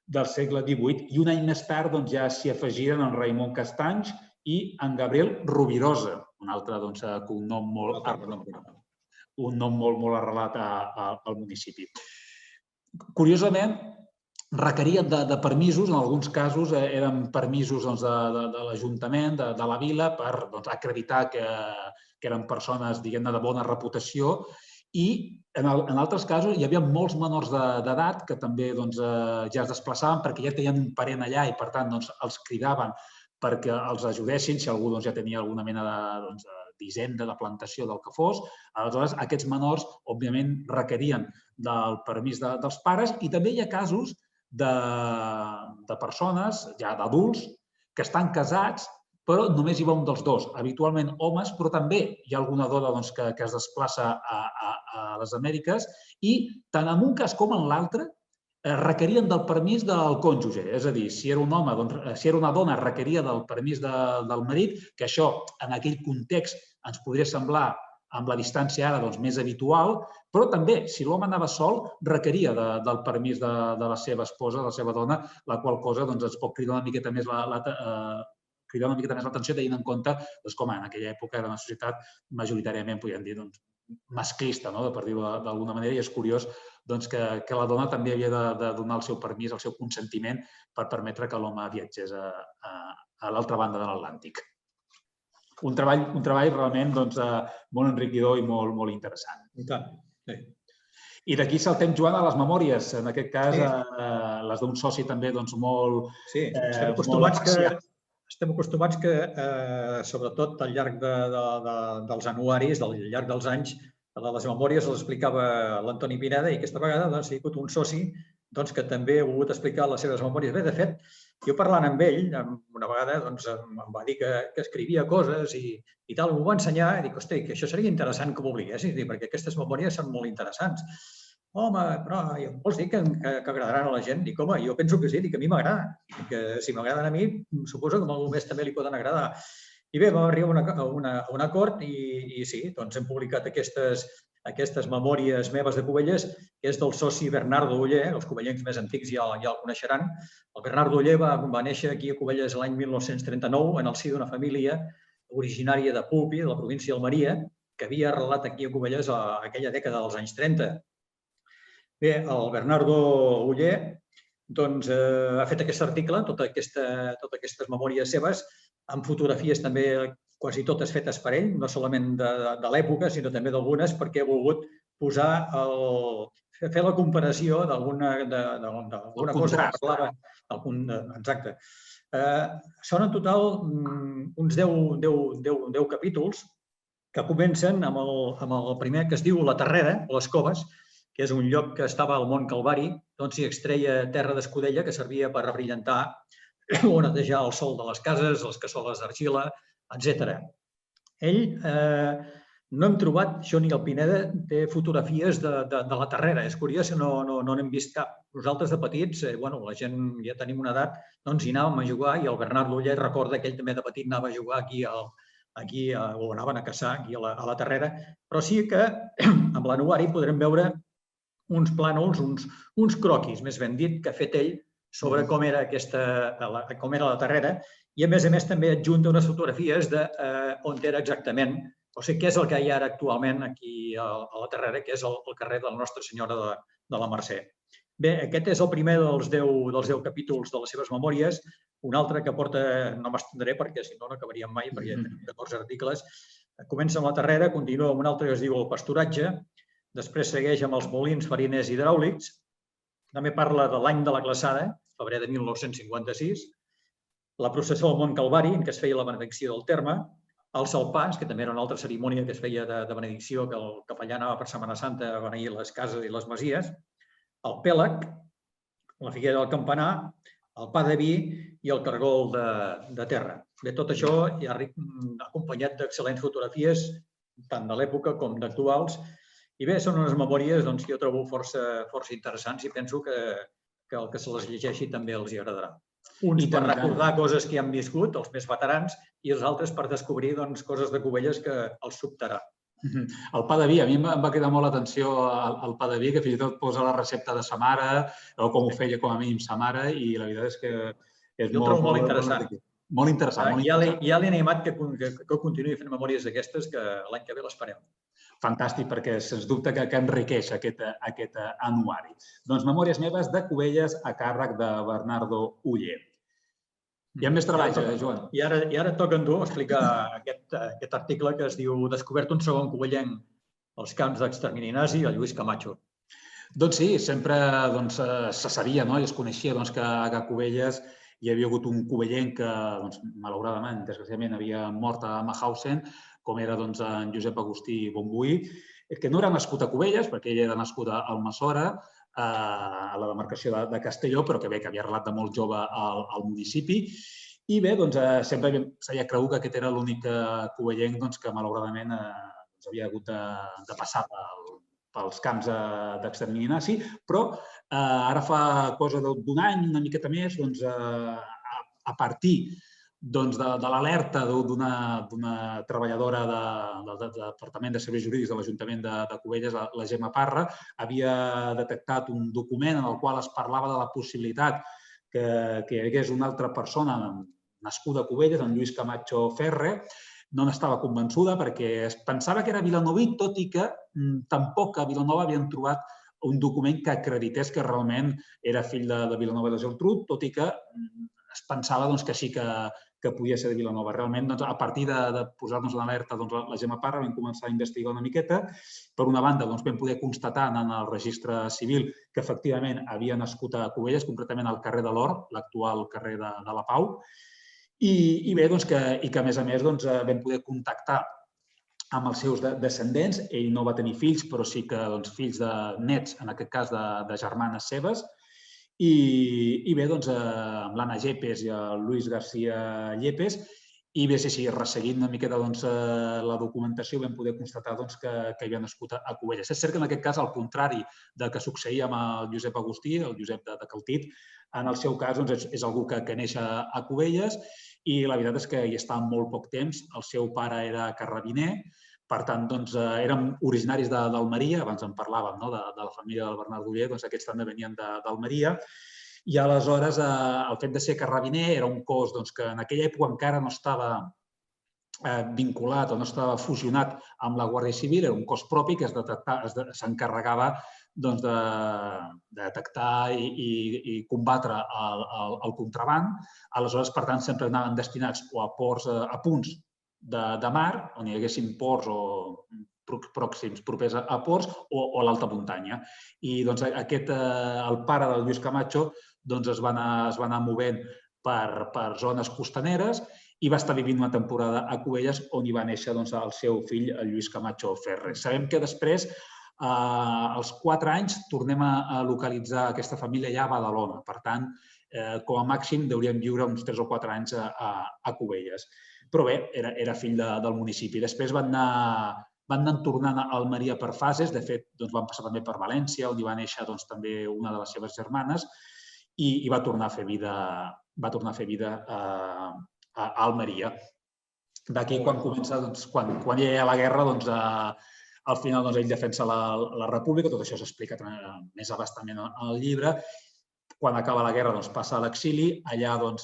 XVIII. I un any més tard ja s'hi afegiren en Raimon Castanys i en Gabriel Rovirosa, un altre cognom molt arrelat al municipi. Curiosament, requerien de permisos, en alguns casos eren permisos de l'Ajuntament, de la vila, per acreditar que eren persones, diguem-ne, de bona reputació i en altres casos hi havia molts menors d'edat que també ja es desplaçaven perquè ja tenien un parent allà i, per tant, els cridaven perquè els ajudessin si algú ja tenia alguna mena d'hisenda, de plantació, del que fos. Aleshores, aquests menors, òbviament, requerien del permís dels pares i també hi ha casos de persones, ja d'adults, que estan casats però només hi va un dels dos, habitualment homes, però també hi ha alguna dona que es desplaça a les Amèriques i tant en un cas com en l'altre requerien del permís del cònjuge. És a dir, si era un home, si era una dona, requeria del permís del marit, que això en aquell context ens podria semblar amb la distància ara més habitual, però també, si l'home anava sol, requeria del permís de la seva esposa, de la seva dona, la qual cosa ens pot cridar una miqueta més l'atenció tenint en compte com en aquella època era una societat majoritàriament, podríem dir, masclista, per dir-ho d'alguna manera, i és curiós que la dona també havia de donar el seu permís, el seu consentiment per permetre que l'home viatgés a l'altra banda de l'Atlàntic. Un treball realment molt enriquidor i molt interessant. I tant, sí. I d'aquí saltem, Joan, a les memòries. En aquest cas, les d'un soci també molt... Sí, estem acostumats que, sobretot al llarg dels anuaris, al llarg dels anys, les memòries les explicava l'Antoni Pineda i aquesta vegada ha sigut un soci que també ha volgut explicar les seves memòries. Bé, de fet, jo parlant amb ell, una vegada em va dir que escrivia coses i tal, m'ho va ensenyar i dic, hosti, que això seria interessant que ho publiquessis, perquè aquestes memòries són molt interessants. Home, però vols dir que agradaran a la gent? Dic, home, jo penso que sí, dic, a mi m'agrada. Que si m'agraden a mi, suposo que a algú més també li poden agradar. I bé, vam arribar a un acord i sí, hem publicat aquestes memòries meves de Cubelles, que és del soci Bernardo Oller, els covellencs més antics ja el coneixeran. El Bernardo Oller va néixer aquí a Cubelles l'any 1939 en el si d'una família originària de Pulpi, de la província d'Almeria, que havia arrelat aquí a Cubelles a aquella dècada dels anys 30. Bé, el Bernardo Oller ha fet aquest article, totes aquestes memòries seves, amb fotografies també quasi totes fetes per ell, no solament de l'època, sinó també d'algunes, perquè ha volgut fer la comparació d'alguna cosa que parlava. Exacte. Són en total uns 10 capítols que comencen amb el primer, que es diu La Terrera, o les Coves, que és un lloc que estava al Mont Calvari, d'on s'hi extreia terra d'escudella que servia per rebrillantar o netejar el sòl de les cases, les cassoles d'argila, etc. Ell, no hem trobat, jo ni el Pineda, té fotografies de la Terrera. És curiós, no n'hem vist cap. Nosaltres de petits, la gent ja tenim una edat, doncs hi anàvem a jugar i el Bernardo Oller recorda que ell també de petit anava a jugar aquí o anaven a caçar aquí a la Terrera, però sí que amb l'anuari podrem veure uns plànols, uns croquis, més ben dit, que ha fet ell sobre com era la Terrera i, a més també adjunta unes fotografies d'on era exactament, o sigui, què és el que hi ha ara actualment aquí a la Terrera, que és el carrer de la Nostra Senyora de la Mercè. Bé, aquest és el primer dels 10 capítols de les seves memòries. Un altre que porta, no m'estendré perquè si no acabaríem mai, perquè tenim 14 articles. Comença amb la Terrera, continua amb un altre que es diu El Pasturatge, després segueix amb els molins fariners hidràulics, també parla de l'any de la glaçada, febrer de 1956, la processó al Mont Calvari, en què es feia la benedicció del terme, els salpars, que també era una altra cerimònia que es feia de benedicció, que el capellà anava per Setmana Santa a beneir les cases i les masies, el pèlag, la figuera del campanar, el pa de vi i el cargol de terra. Bé, tot això acompanyat d'excel·lents fotografies, tant de l'època com d'actuals. I bé, són unes memòries que jo trobo força interessants i penso que el que se les llegeixi també els hi agradarà. Uns per recordar coses que han viscut, els més veterans, i els altres per descobrir coses de Cubelles que els sobtarà. El pa de vi, a mi em va cridar molt l'atenció el pa de vi, que fins i tot posa la recepta de sa mare, o com ho feia com a mínim sa mare, i la veritat és que és jo ho trobo molt interessant. Molt interessant. Ja l'he animat que continuï fent memòries d'aquestes, que l'any que ve l'esperem. Fantàstic, perquè sens dubte que enriqueix aquest anuari. Doncs Memòries meves de Cubelles a càrrec de Bernardo Oller. Hi ha més treball, Joan. I ara et toca a tu explicar aquest article que es diu Descobert un segon cubellenc als camps d'extermini nazi, el Lluís Camacho. Doncs sí, sempre se sabia i es coneixia que a Cubelles hi havia hagut un cubellenc que, malauradament, desgraciadament, havia mort a Mauthausen, com era en Josep Agustí Bonbuí, que no era nascut a Cubelles, perquè ell era nascut a Almassora, a la demarcació de Castelló, però que havia arrelat de molt jove al municipi. I bé, sempre s'havia cregut que aquest era l'únic cubellenc que, malauradament, havia hagut de passar pels camps d'extermini nazi, però ara fa cosa d'un any, una miqueta més, a partir de l'alerta d'una treballadora del Departament de Serveis Jurídics de l'Ajuntament de Cubelles, la Gemma Parra, havia detectat un document en el qual es parlava de la possibilitat que hi hagués una altra persona nascuda a Cubelles, en Lluís Camacho Ferre. No n'estava convençuda perquè es pensava que era vilanoví, tot i que tampoc a Vilanova havien trobat un document que acredités que realment era fill de Vilanova i la Geltrú, tot i que es pensava que sí que podia ser de Vilanova. Realment, a partir de posar-nos en alerta la Gemma Parra, vam començar a investigar una miqueta. Per una banda, vam poder constatar en el registre civil que efectivament havia nascut a Cubelles, concretament al carrer de l'Or, l'actual carrer de la Pau, i bé, que a més vam poder contactar amb els seus descendents. Ell no va tenir fills, però sí que fills de nets, en aquest cas de germanes seves. I bé, amb l'Anna Yepes i el Luis García Yepes, i bé, sí, resseguint una miqueta la documentació, vam poder constatar que havia nascut a Cubelles. És cert que en aquest cas, al contrari del que succeïa amb el Josep Agustí, el Josep de Caltit, en el seu cas és algú que neix a Cubelles i la veritat és que hi està molt poc temps. El seu pare era carrabiner, per tant, eren originaris d'Almeria, abans en parlàvem de la família del Bernardo Oller, aquests també venien d'Almeria, i aleshores el fet de ser carrabiner era un cos que en aquella època encara no estava vinculat o no estava fusionat amb la Guàrdia Civil, era un cos propi que s'encarregava de detectar i combatre el contraban. Aleshores, per tant, sempre anaven destinats o a ports, a punts de mar, on hi haguessin ports o pròxims, propers a ports, o a l'alta muntanya. I el pare del Lluís Camacho es va anar movent per zones costaneres i va estar vivint una temporada a Cubelles, on hi va néixer el seu fill, el Lluís Camacho Ferrer. Sabem que després, als 4 anys, tornem a localitzar aquesta família ja a Badalona. Per tant, com a màxim, deurien viure uns 3 o 4 anys a Cubelles. Però bé, era fill del municipi. Després van anar tornant a Almeria per fases. De fet, van passar també per València, on hi va néixer també una de les seves germanes, i va tornar a fer vida a Almeria. D'aquí, quan comença, quan hi ha la guerra, al final ell defensa la República, tot això s'explica més abastament al llibre. Quan acaba la guerra passa a l'exili, allà al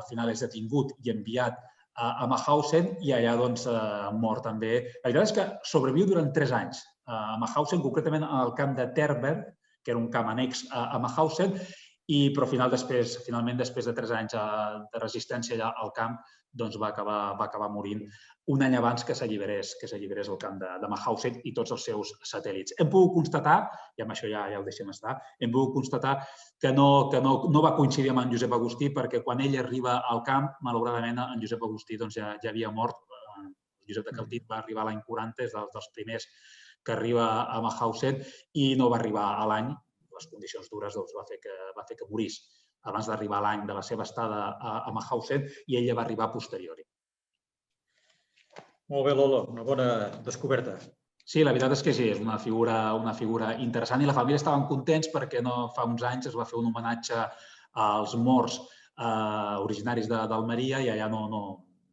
final és detingut i enviat a Mauthausen i allà mor també. La veritat és que sobreviu durant 3 anys a Mauthausen, concretament al camp de Terberg, que era un camp annex a Mauthausen, però finalment, després de 3 anys de resistència allà al camp, va acabar morint un any abans que s'alliberés el camp de Mauthausen i tots els seus satèl·lits. Hem pogut constatar, i amb això ja ho deixem estar, que no va coincidir amb en Josep Agustí, perquè quan ell arriba al camp, malauradament, en Josep Agustí ja havia mort. Josep de Caltit va arribar l'any 40, és dels primers que arriba a Mauthausen, i no va arribar a l'any. Les condicions dures va fer que morís abans d'arribar a l'any de la seva estada a Mauthausen, i ella va arribar a posteriori. Molt bé, Lolo, una bona descoberta. Sí, la veritat és que sí, és una figura interessant, i la família estaven contents perquè fa uns anys es va fer un homenatge als morts originaris d'Almeria, i allà no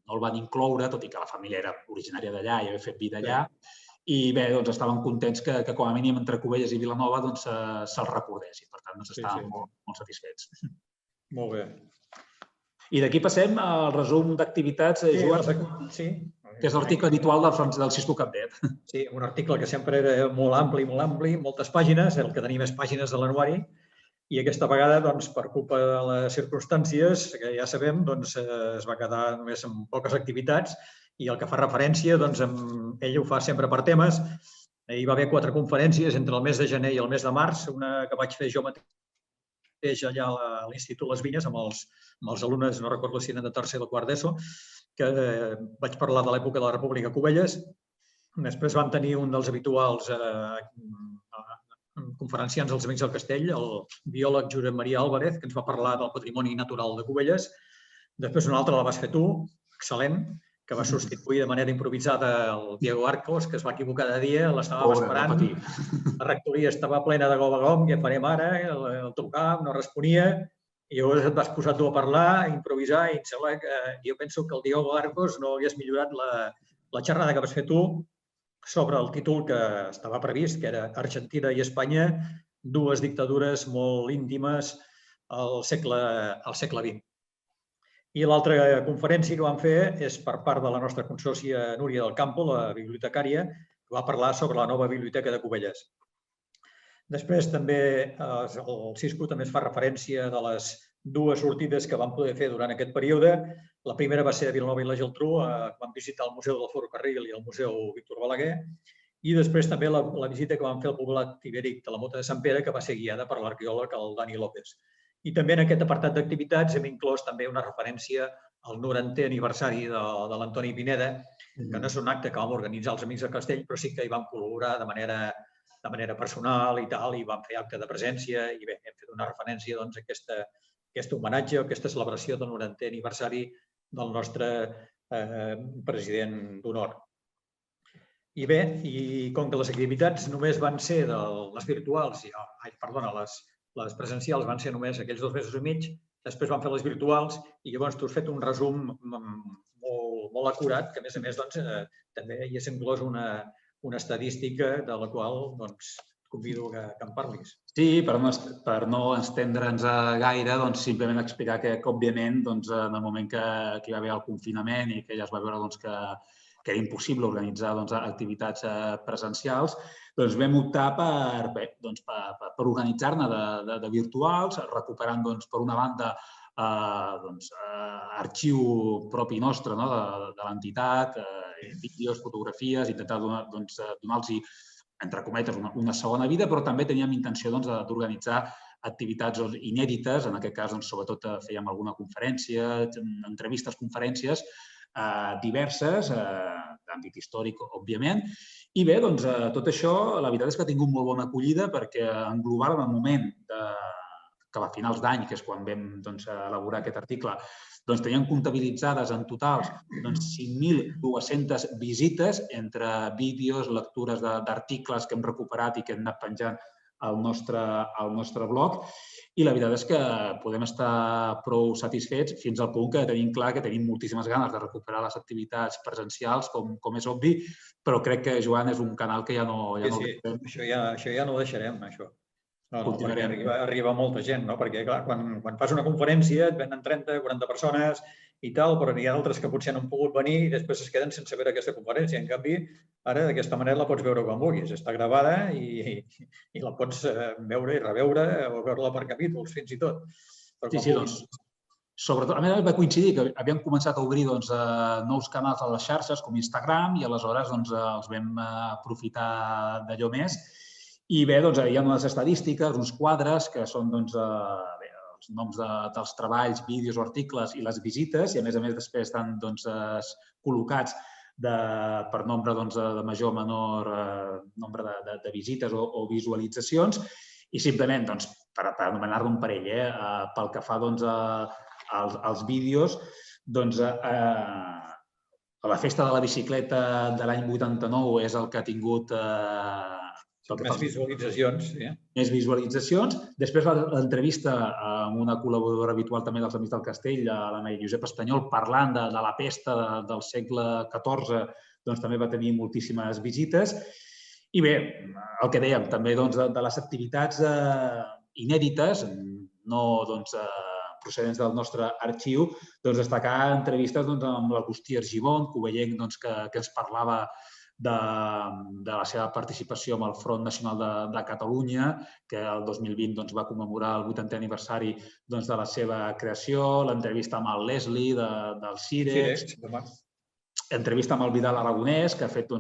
el van incloure, tot i que la família era originària d'allà i havia fet vida allà. I bé, estaven contents que com a mínim entre Cubelles i Vilanova se'ls recordessin. Per tant, estaven molt satisfets. Molt bé. I d'aquí passem al resum d'activitats, Joan, que és l'article habitual del Sisto Capdet. Sí, un article que sempre era molt ampli, moltes pàgines, el que tenia més pàgines de l'anuari, i aquesta vegada, per culpa de les circumstàncies, que ja sabem, es va quedar només amb poques activitats. I el que fa referència, ell ho fa sempre per temes. Hi va haver 4 conferències entre el mes de gener i el mes de març, una que vaig fer jo mateix allà a l'Institut Les Vinyes amb els alumnes, no recordo si eren de tercer o de quart d'ESO, que vaig parlar de l'època de la República a Cubelles. Després vam tenir un dels habituals conferenciants dels Amics del Castell, el biòleg Josep Maria Álvarez, que ens va parlar del patrimoni natural de Cubelles. Després una altra la vas fer tu, excel·lent, que va substituir de manera improvisada el Diego Arcos, que es va equivocar de dia, l'estàvem esperant. La rectoria estava plena de gom, què farem ara? El trucàvem, no responia, i llavors et vas posar tu a parlar, a improvisar, i em sembla que jo penso que el Diego Arcos no hagués millorat la xerrada que vas fer tu sobre el títol que estava previst, que era Argentina i Espanya, 2 dictadures molt íntimes al segle XX. I l'altra conferència que vam fer és per part de la nostra consòcia Núria del Campo, la bibliotecària, que va parlar sobre la nova biblioteca de Cubelles. Després també el Cisco també es fa referència de les 2 sortides que vam poder fer durant aquest període. La primera va ser a Vilanova i la Geltrú, vam visitar el Museu del Ferrocarril i el Museu Víctor Balaguer, i després també la visita que vam fer al poblat ibèric de la Mota de Sant Pere, que va ser guiada per l'arqueòleg Dani López. I també en aquest apartat d'activitats hem inclòs també una referència al 90è aniversari de l'Antoni Pineda, que no és un acte que vam organitzar els Amics del Castell, però sí que hi vam col·laborar de manera personal i tal, i vam fer acte de presència, i bé, hem fet una referència a aquest homenatge o aquesta celebració del 90è aniversari del nostre president d'honor. I bé, i com que les activitats només van ser les virtuals, les presencials van ser només aquells 2 mesos i mig, després van fer les virtuals i llavors tu has fet un resum molt acurat, que a més també hi has inclòs una estadística de la qual convido que em parlis. Sí, per no estendre'ns gaire, doncs simplement explicar que, òbviament, en el moment que hi va haver el confinament i que ja es va veure que era impossible organitzar activitats presencials, doncs vam optar per organitzar-ne de virtuals, recuperant, per una banda, arxiu propi nostre de l'entitat, vídeos, fotografies, intentar donar-los, entre cometes, una segona vida, però també teníem intenció d'organitzar activitats inèdites, en aquest cas, sobretot, fèiem alguna conferència, entrevistes, conferències diverses, d'àmbit històric, òbviament. I bé, tot això, la veritat és que ha tingut molt bona acollida perquè englobava en el moment que a finals d'any, que és quan vam elaborar aquest article, teníem comptabilitzades en total 5.200 visites entre vídeos, lectures d'articles que hem recuperat i que hem anat penjant al nostre blog. I la veritat és que podem estar prou satisfets fins al punt que tenim clar que tenim moltíssimes ganes de recuperar les activitats presencials, com és obvi, però crec que, Joan, és un canal que ja no... Sí, això ja no ho deixarem, això. No, perquè arriba molta gent, no? Perquè, clar, quan fas una conferència et venen 30, 40 persones i tal, però n'hi ha altres que potser no han pogut venir i després es queden sense veure aquesta conferència. En canvi, ara d'aquesta manera la pots veure quan vulguis. Està gravada i la pots veure i reveure o veure-la per capítols, fins i tot. Sí, doncs, sobretot, a més va coincidir que havíem començat a obrir nous canals a les xarxes com Instagram i aleshores els vam aprofitar d'allò més. I bé, hi ha unes estadístiques, uns quadres que són els noms dels treballs, vídeos o articles i les visites i, a més després estan col·locats per nombre de major o menor nombre de visites o visualitzacions i simplement, per anomenar-ne un parell, pel que fa als vídeos, la festa de la bicicleta de l'any 89 és el que ha tingut més visualitzacions. Més visualitzacions. Després l'entrevista amb una col·laboradora habitual també dels Amics del Castell, la Maria Josep Estanyol, parlant de la pesta del segle XIV, també va tenir moltíssimes visites. I bé, el que dèiem, també de les activitats inèdites, no procedents del nostre arxiu, destacar entrevistes amb l'Agustí Argibon, covellenc que ens parlava de la seva participació amb el Front Nacional de Catalunya, que el 2020 va commemorar el 80è aniversari de la seva creació, l'entrevista amb el Leslie del Cirex, entrevista amb el Vidal Aragonès, que ha fet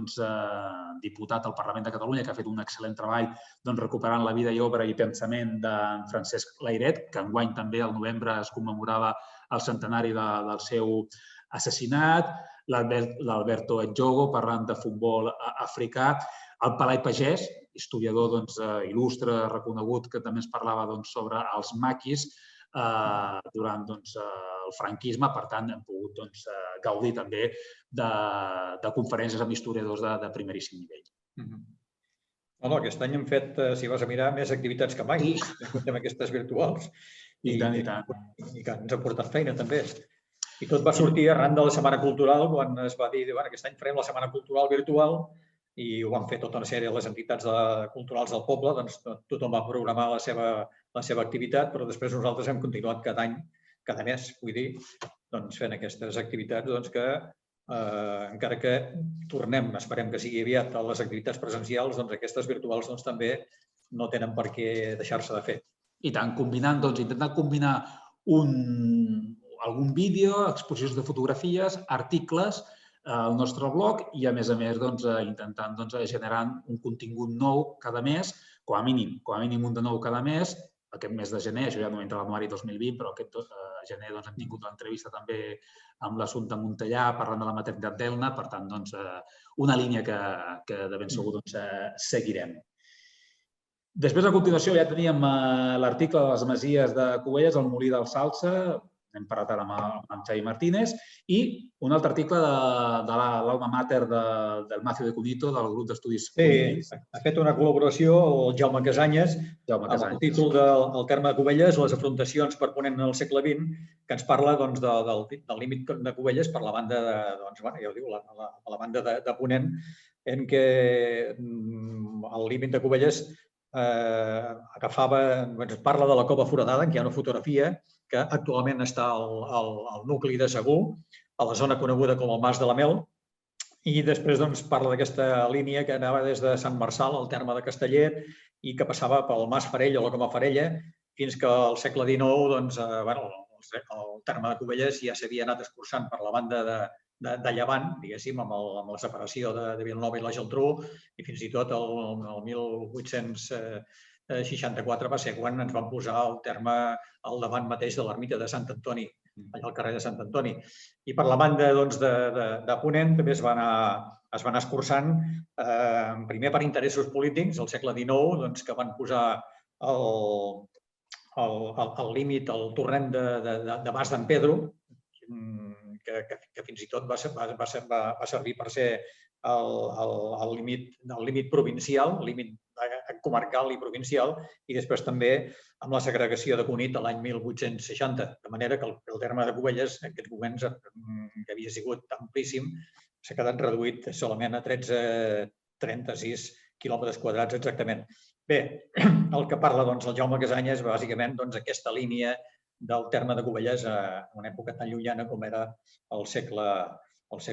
diputat al Parlament de Catalunya, que ha fet un excel·lent treball recuperant la vida i obra i pensament d'en Francesc Layret, que enguany també al novembre es commemorava el centenari del seu assassinat, l'Alberto Edjogo, parlant de futbol africà, el Pelai Pagès, historiador il·lustre, reconegut, que també ens parlava sobre els maquis durant el franquisme. Per tant, hem pogut gaudir també de conferències amb historiadors de primeríssim nivell. Aquest any hem fet, si vas a mirar, més activitats que mai, amb aquestes virtuals. I tant, i tant. I que ens ha portat feina, també. I tot va sortir arran de la Setmana Cultural, quan es va dir que aquest any farem la Setmana Cultural virtual i ho van fer tota una sèrie de les entitats culturals del poble, doncs tothom va programar la seva activitat, però després nosaltres hem continuat cada any, cada mes, vull dir, fent aquestes activitats que, encara que tornem, esperem que sigui aviat, a les activitats presencials, aquestes virtuals també no tenen per què deixar-se de fer. I tant, intentant combinar algun vídeo, exposicions de fotografies, articles al nostre blog i, a més, intentant generar un contingut nou cada mes, com a mínim un de nou cada mes. Aquest mes de gener, això ja no entra a l'anuari 2020, però aquest gener hem tingut l'entrevista també amb l'Assumpta Montellà parlant de la maternitat d'Elna, per tant, una línia que de ben segur seguirem. Després, a continuació, ja teníem l'article de les Masies de Cubelles, el Molí del Salsa, hem parlat ara amb Xavi Martínez, i un altre article de l'alma mater del Macio de Cunito, del grup d'estudis. Sí, ha fet una col·laboració el Jaume Casanyes amb el títol del terme de Cubelles, les afrontacions per Ponent al segle XX, que ens parla del límit de Cubelles per la banda de Ponent, en què el límit de Cubelles parla de la Cova Foradada, en què hi ha una fotografia que actualment està al nucli de Segur, a la zona coneguda com el Mas de la Mel, i després parla d'aquesta línia que anava des de Sant Marçal, al terme de Castellet, i que passava pel Mas Farella o la Coma Farella, fins que al segle XIX el terme de Cubelles ja s'havia anat escurçant per la banda de Llevant, diguéssim, amb la separació de Vilanova i la Geltrú, i fins i tot el 1864 va ser quan ens van posar el terme al davant mateix de l'ermita de Sant Antoni, allà al carrer de Sant Antoni. I per la banda de Ponent també es va anar escurçant, primer per interessos polítics, al segle XIX, que van posar el límit, el torrent de Mas d'en Pedro, que fins i tot va servir per ser el límit provincial, el límit comarcal i provincial, i després també amb la segregació de Cunit l'any 1860, de manera que el terme de Cubelles, en aquests moments, que havia sigut amplíssim, s'ha quedat reduït solament a 36 quilòmetres quadrats exactament. Bé, el que parla el Jaume Casaña és bàsicament aquesta línia del terme de Cubelles en una època tan llunyana com era el segle X.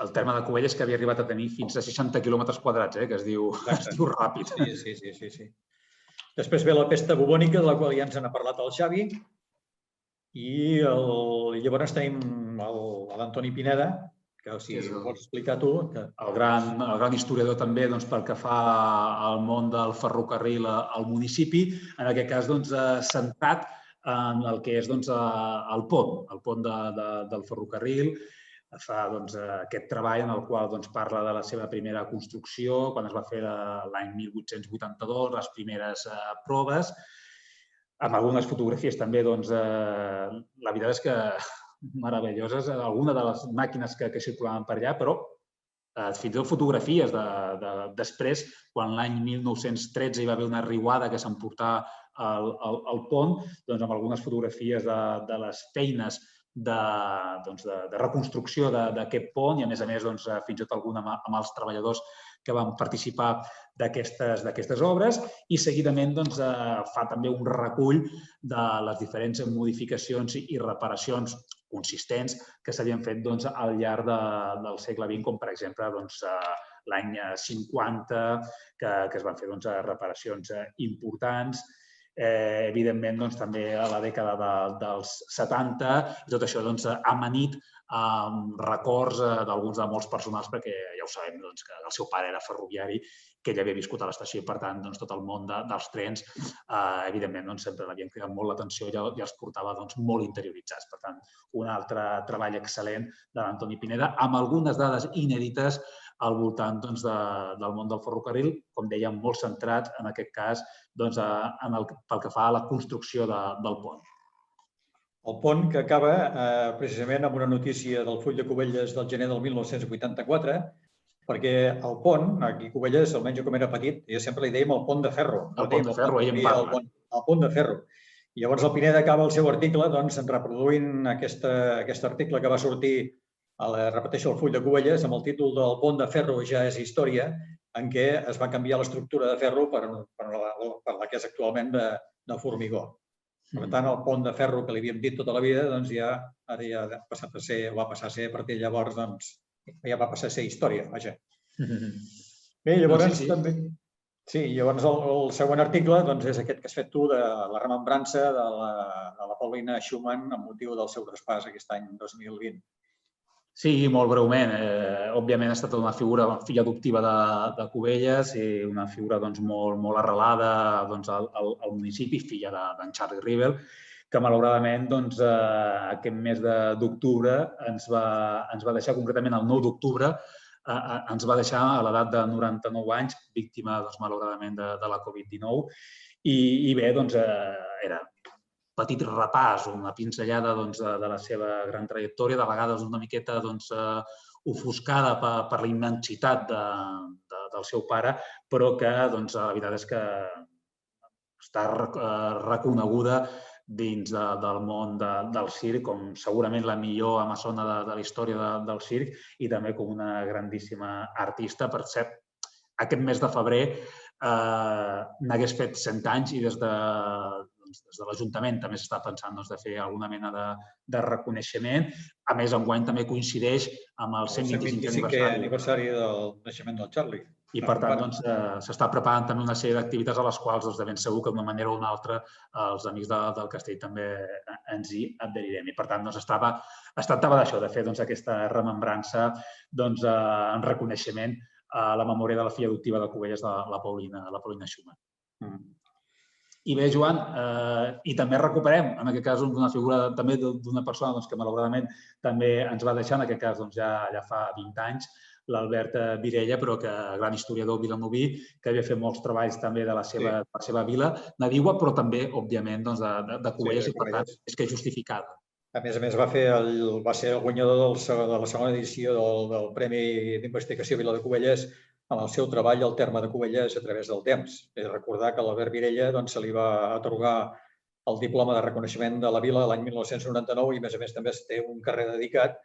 El terme de Cubelles que havia arribat a tenir fins a 60 quilòmetres quadrats, que es diu ràpid. Sí. Després ve la pesta bubònica, de la qual ja ens n'ha parlat el Xavi, i llavors tenim l'Antoni Pineda, que si ho pots explicar tu. El gran historiador també pel que fa al món del ferrocarril al municipi, en aquest cas centrat en el que és el pont del ferrocarril. Fa aquest treball en el qual parla de la seva primera construcció, quan es va fer l'any 1882, les primeres proves, amb algunes fotografies també, la veritat és que meravelloses, alguna de les màquines que circulaven per allà, però fins i tot fotografies després, quan l'any 1913 hi va haver una riuada que s'emportà el pont, amb algunes fotografies de les feines de reconstrucció d'aquest pont i, a més, fins i tot alguna amb els treballadors que van participar d'aquestes obres, i seguidament fa també un recull de les diferents modificacions i reparacions consistents que s'havien fet al llarg del segle XX, com per exemple l'any 50, que es van fer reparacions importants, evidentment també a la dècada dels 70, i tot això amanit amb records d'alguns de molts personals, perquè ja ho sabem que el seu pare era ferroviari, que ell havia viscut a l'estació i, per tant, tot el món dels trens, evidentment, sempre l'havien cridat molt l'atenció i els portava molt interioritzats. Per tant, un altre treball excel·lent de l'Antoni Pineda, amb algunes dades inèdites al voltant del món del ferrocarril, com dèiem, molt centrat, en aquest cas, pel que fa a la construcció del pont. El pont que acaba precisament amb una notícia del Full de Cubelles del gener del 1984, perquè el pont, aquí a Cubelles, almenys com era petit, jo sempre li dèiem el pont de ferro. El pont de ferro, ell en parla. El pont de ferro. I llavors el Pineda acaba el seu article reproduint aquest article que va sortir, repeteixo, el Full de Cubelles, amb el títol del Pont de ferro ja és història, en què es va canviar l'estructura de ferro per la que és actualment de formigó. Per tant, el pont de ferro que li havíem dit tota la vida, ja va passar a ser, a partir de llavors, ja va passar a ser història, vaja. Bé, llavors també... Sí, llavors el següent article és aquest que has fet tu, de la remembrança de la Paulina Schumann amb motiu del seu traspàs aquest any 2020. Sí, molt breument. Òbviament ha estat una figura, filla adoptiva de Cubelles i una figura molt arrelada al municipi, filla d'en Charlie Rivel, que malauradament aquest mes d'octubre ens va deixar, concretament el 9 d'octubre, ens va deixar a l'edat de 99 anys, víctima malauradament de la Covid-19. I bé, era petit repàs, una pinzellada de la seva gran trajectòria, de vegades una miqueta ofuscada per la immensitat del seu pare, però que la veritat és que està reconeguda dins del món del circ com segurament la millor amazona de la història del circ i també com una grandíssima artista. Per cert, aquest mes de febrer n'hagués fet 100 anys i des de l'Ajuntament també s'està pensant de fer alguna mena de reconeixement. A més, enguany també coincideix amb el 125è aniversari del naixement del Charlie. I, per tant, s'està preparant també una sèrie d'activitats a les quals de ben segur que d'una manera o una altra els amics del Castell també ens hi adherirem. I, per tant, es tractava d'això, de fer aquesta remembrança en reconeixement a la memòria de la filla adoptiva de Cubelles, de la Paulina Schumann. I bé, Joan, i també recuperem, en aquest cas, una figura també d'una persona que malauradament també ens va deixar, en aquest cas ja fa 20 anys, l'Albert Virella, però que gran historiador vilanoví, que havia fet molts treballs també de la seva vila nadiua, però també, òbviament, de Cubelles, i per tant és que és justificada. A més, va ser el guanyador de la segona edició del Premi d'Investigació Vila de Cubelles amb el seu treball al terme de Cubelles a través del temps. És recordar que a l'Albert Virella se li va atorgar el diploma de reconeixement de la vila l'any 1999 i, a més, també té un carrer dedicat,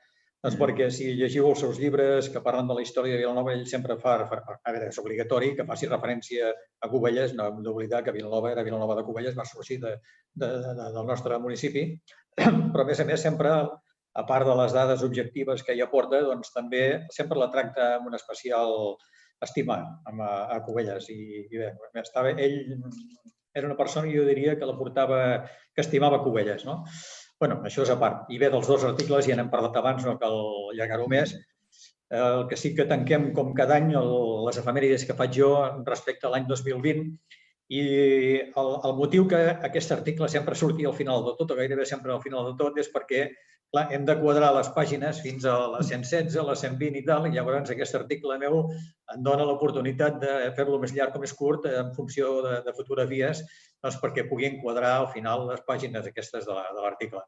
perquè si llegiu els seus llibres que parlen de la història de Vilanova, ell sempre fa, a veure, és obligatori que faci referència a Cubelles, no hem d'oblidar que Vilanova era Vilanova de Cubelles, va sorgir del nostre municipi, però, a més, sempre, a part de les dades objectives que ella porta, també sempre la tracta amb una especial estima a Cubelles. I bé, ell era una persona, jo diria, que la portava, que estimava Cubelles, no? Bé, això és a part. I bé, dels dos articles ja n'hem parlat abans, no cal allargar-ho més. El que sí que tanquem, com cada any, les efemèrides que faig jo respecte a l'any 2020. I el motiu que aquest article sempre surti al final de tot, o gairebé sempre al final de tot, és perquè hem de quadrar les pàgines fins a les 116, les 120 i tal, i llavors aquest article meu em dona l'oportunitat de fer-lo més llarg o més curt en funció de fotografies perquè pugui enquadrar al final les pàgines aquestes de l'article.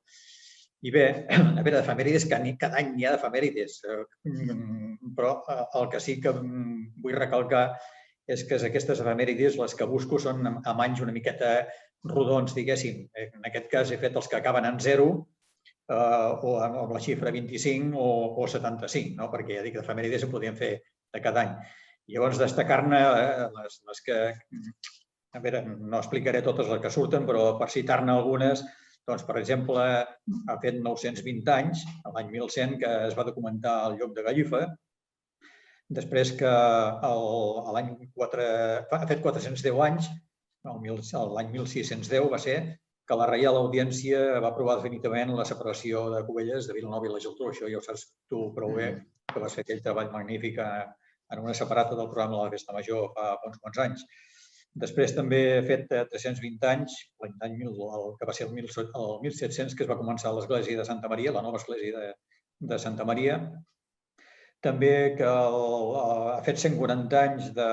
I bé, a veure, d'efemèrides, cada any n'hi ha d'efemèrides, però el que sí que vull recalcar és que aquestes efemèrides, les que busco, són amb anys una miqueta rodons, diguéssim. En aquest cas he fet els que acaben en 0, o amb la xifra 25 o 75, perquè ja dic, d'efemèrides en podríem fer de cada any. Llavors, destacar-ne les que, a veure, no explicaré totes les que surten, però per citar-ne algunes, doncs, per exemple, ha fet 920 anys, l'any 1100, que es va documentar el lloc de Gallifa, després que l'any 4 ha fet 410 anys, l'any 1610 va ser, que la Reial Audiència va aprovar definitivament la separació de Cubelles de Vilanova i la Geltrú. Això ja ho saps tu prou bé, que vas fer aquell treball magnífic en una separata del programa de la Festa Major fa uns quants anys. Després també he fet 320 anys, l'any que va ser el 1700, que es va començar l'església de Santa Maria, la nova església de Santa Maria. També que ha fet 140 anys de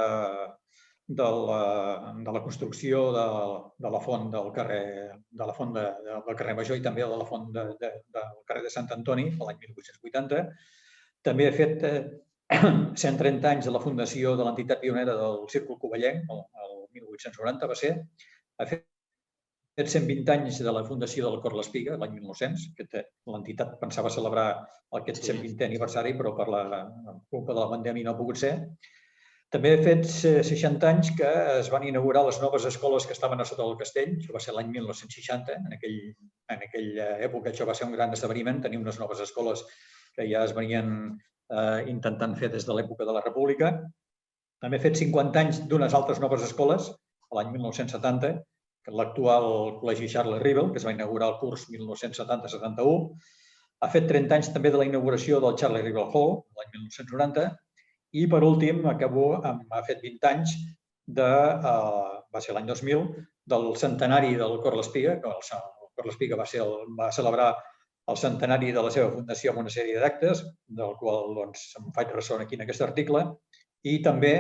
la construcció de la font del carrer Major i també de la font del carrer de Sant Antoni, l'any 1880. També he fet 130 anys de la fundació de l'entitat pionera del Círcul Covellenc, el 1890 va ser. Ha fet 120 anys de la fundació del Cor l'Espiga, l'any 1900, que l'entitat pensava celebrar aquest 120è aniversari, però per la culpa de la pandèmia no ha pogut ser. També he fet 60 anys que es van inaugurar les noves escoles que estaven a sota del castell. Això va ser l'any 1960. En aquella època això va ser un gran esdeveniment, tenir unes noves escoles que ja es venien intentant fer des de l'època de la República. També he fet 50 anys d'unes altres noves escoles, l'any 1970, que l'actual Col·legi Charles Rivel, que es va inaugurar el curs 1970-71. Ha fet 30 anys també de la inauguració del Charles Rivel Hall, l'any 1990. I, per últim, ha fet 20 anys, va ser l'any 2000, del centenari del Cor l'Espiga, que el Cor l'Espiga va celebrar el centenari de la seva fundació amb una sèrie d'actes, del qual em faig ressò aquí en aquest article, i també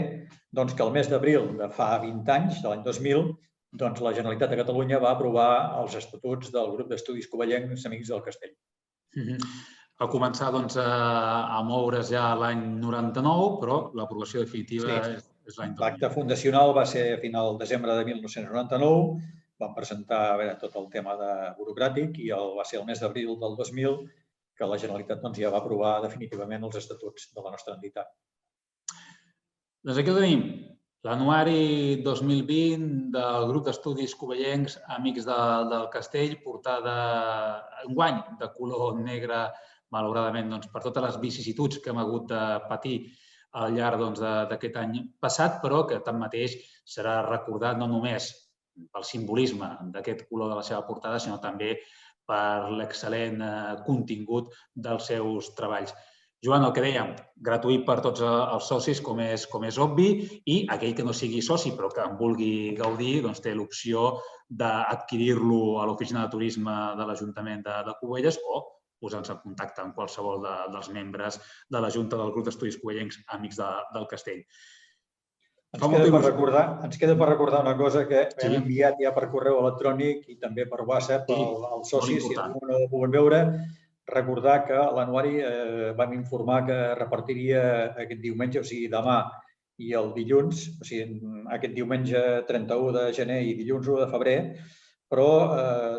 que el mes d'abril de fa 20 anys, de l'any 2000, la Generalitat de Catalunya va aprovar els estatuts del grup d'estudis covellencs Amics del Castell. Va començar a moure's ja l'any 99, però l'aprovació definitiva és l'any 2000. L'acte fundacional va ser a final de desembre de 1999. Vam presentar tot el tema burocràtic i va ser el mes d'abril del 2000 que la Generalitat ja va aprovar definitivament els estatuts de la nostra entitat. Doncs aquí ho tenim. L'anuari 2020 del grup d'estudis covellencs Amics del Castell, portada enguany de color negre, malauradament, per totes les vicissituds que hem hagut de patir al llarg d'aquest any passat, però que tanmateix serà recordat no només pel simbolisme d'aquest color de la seva portada, sinó també per l'excel·lent contingut dels seus treballs. Joan, el que dèiem, gratuït per tots els socis, com és obvi, i aquell que no sigui soci però que en vulgui gaudir té l'opció d'adquirir-lo a l'oficina de turisme de l'Ajuntament de Cubelles o posant-se en contacte amb qualsevol dels membres de la Junta del grup d'estudis covellencs Amics del Castell. Ens queda per recordar una cosa que hem enviat ja per correu electrònic i també per WhatsApp als socis, si no ho poden veure. Recordar que a l'anuari vam informar que repartiria aquest diumenge, o sigui, demà i el dilluns, o sigui, aquest diumenge 31 de gener i dilluns 1 de febrer, però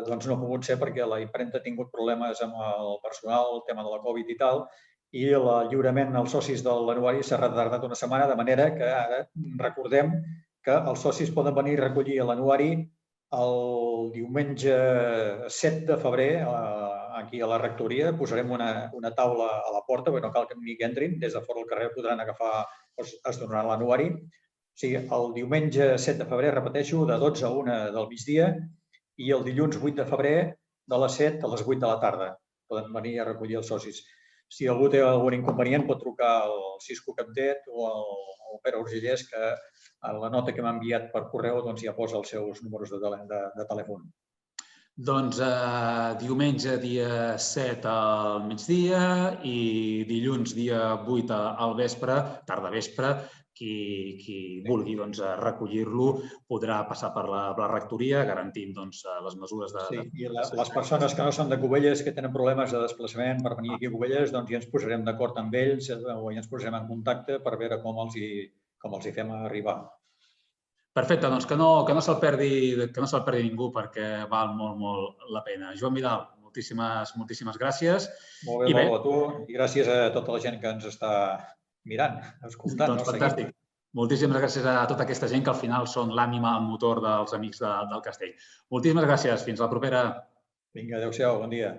no ha pogut ser perquè la impremta ha tingut problemes amb el personal, el tema de la Covid i tal, i el lliurament als socis de l'anuari s'ha retardat una setmana, de manera que ara recordem que els socis poden venir a recollir l'anuari el diumenge 7 de febrer aquí a la rectoria. Posarem una taula a la porta, perquè no cal que ni que entrin, des de fora del carrer podran agafar, es donarà l'anuari. O sigui, el diumenge 7 de febrer, repeteixo, de 12 a 1 del migdia i el dilluns 8 de febrer de les 7 a les 8 de la tarda. Poden venir a recollir els socis. Si algú té algun inconvenient, pot trucar al Cisco Capdet o al Pere Urgellès, que en la nota que m'ha enviat per correu ja posa els seus números de telèfon. Doncs diumenge dia 7 al migdia i dilluns dia 8 al vespre, tarda vespre, qui vulgui recollir-lo podrà passar per la rectoria garantint les mesures de... Sí, i les persones que no són de Cubelles, que tenen problemes de desplaçament per venir aquí a Cubelles, ja ens posarem d'acord amb ells o ja ens posarem en contacte per veure com els hi fem arribar. Perfecte, doncs que no se'l perdi ningú perquè val molt, molt la pena. Joan Vidal, moltíssimes gràcies. Molt bé, molt a tu i gràcies a tota la gent que ens està mirant, escoltant. Doncs fantàstic. Moltíssimes gràcies a tota aquesta gent que al final són l'ànima, el motor dels Amics del Castell. Moltíssimes gràcies. Fins la propera. Vinga, adéu-siau, bon dia.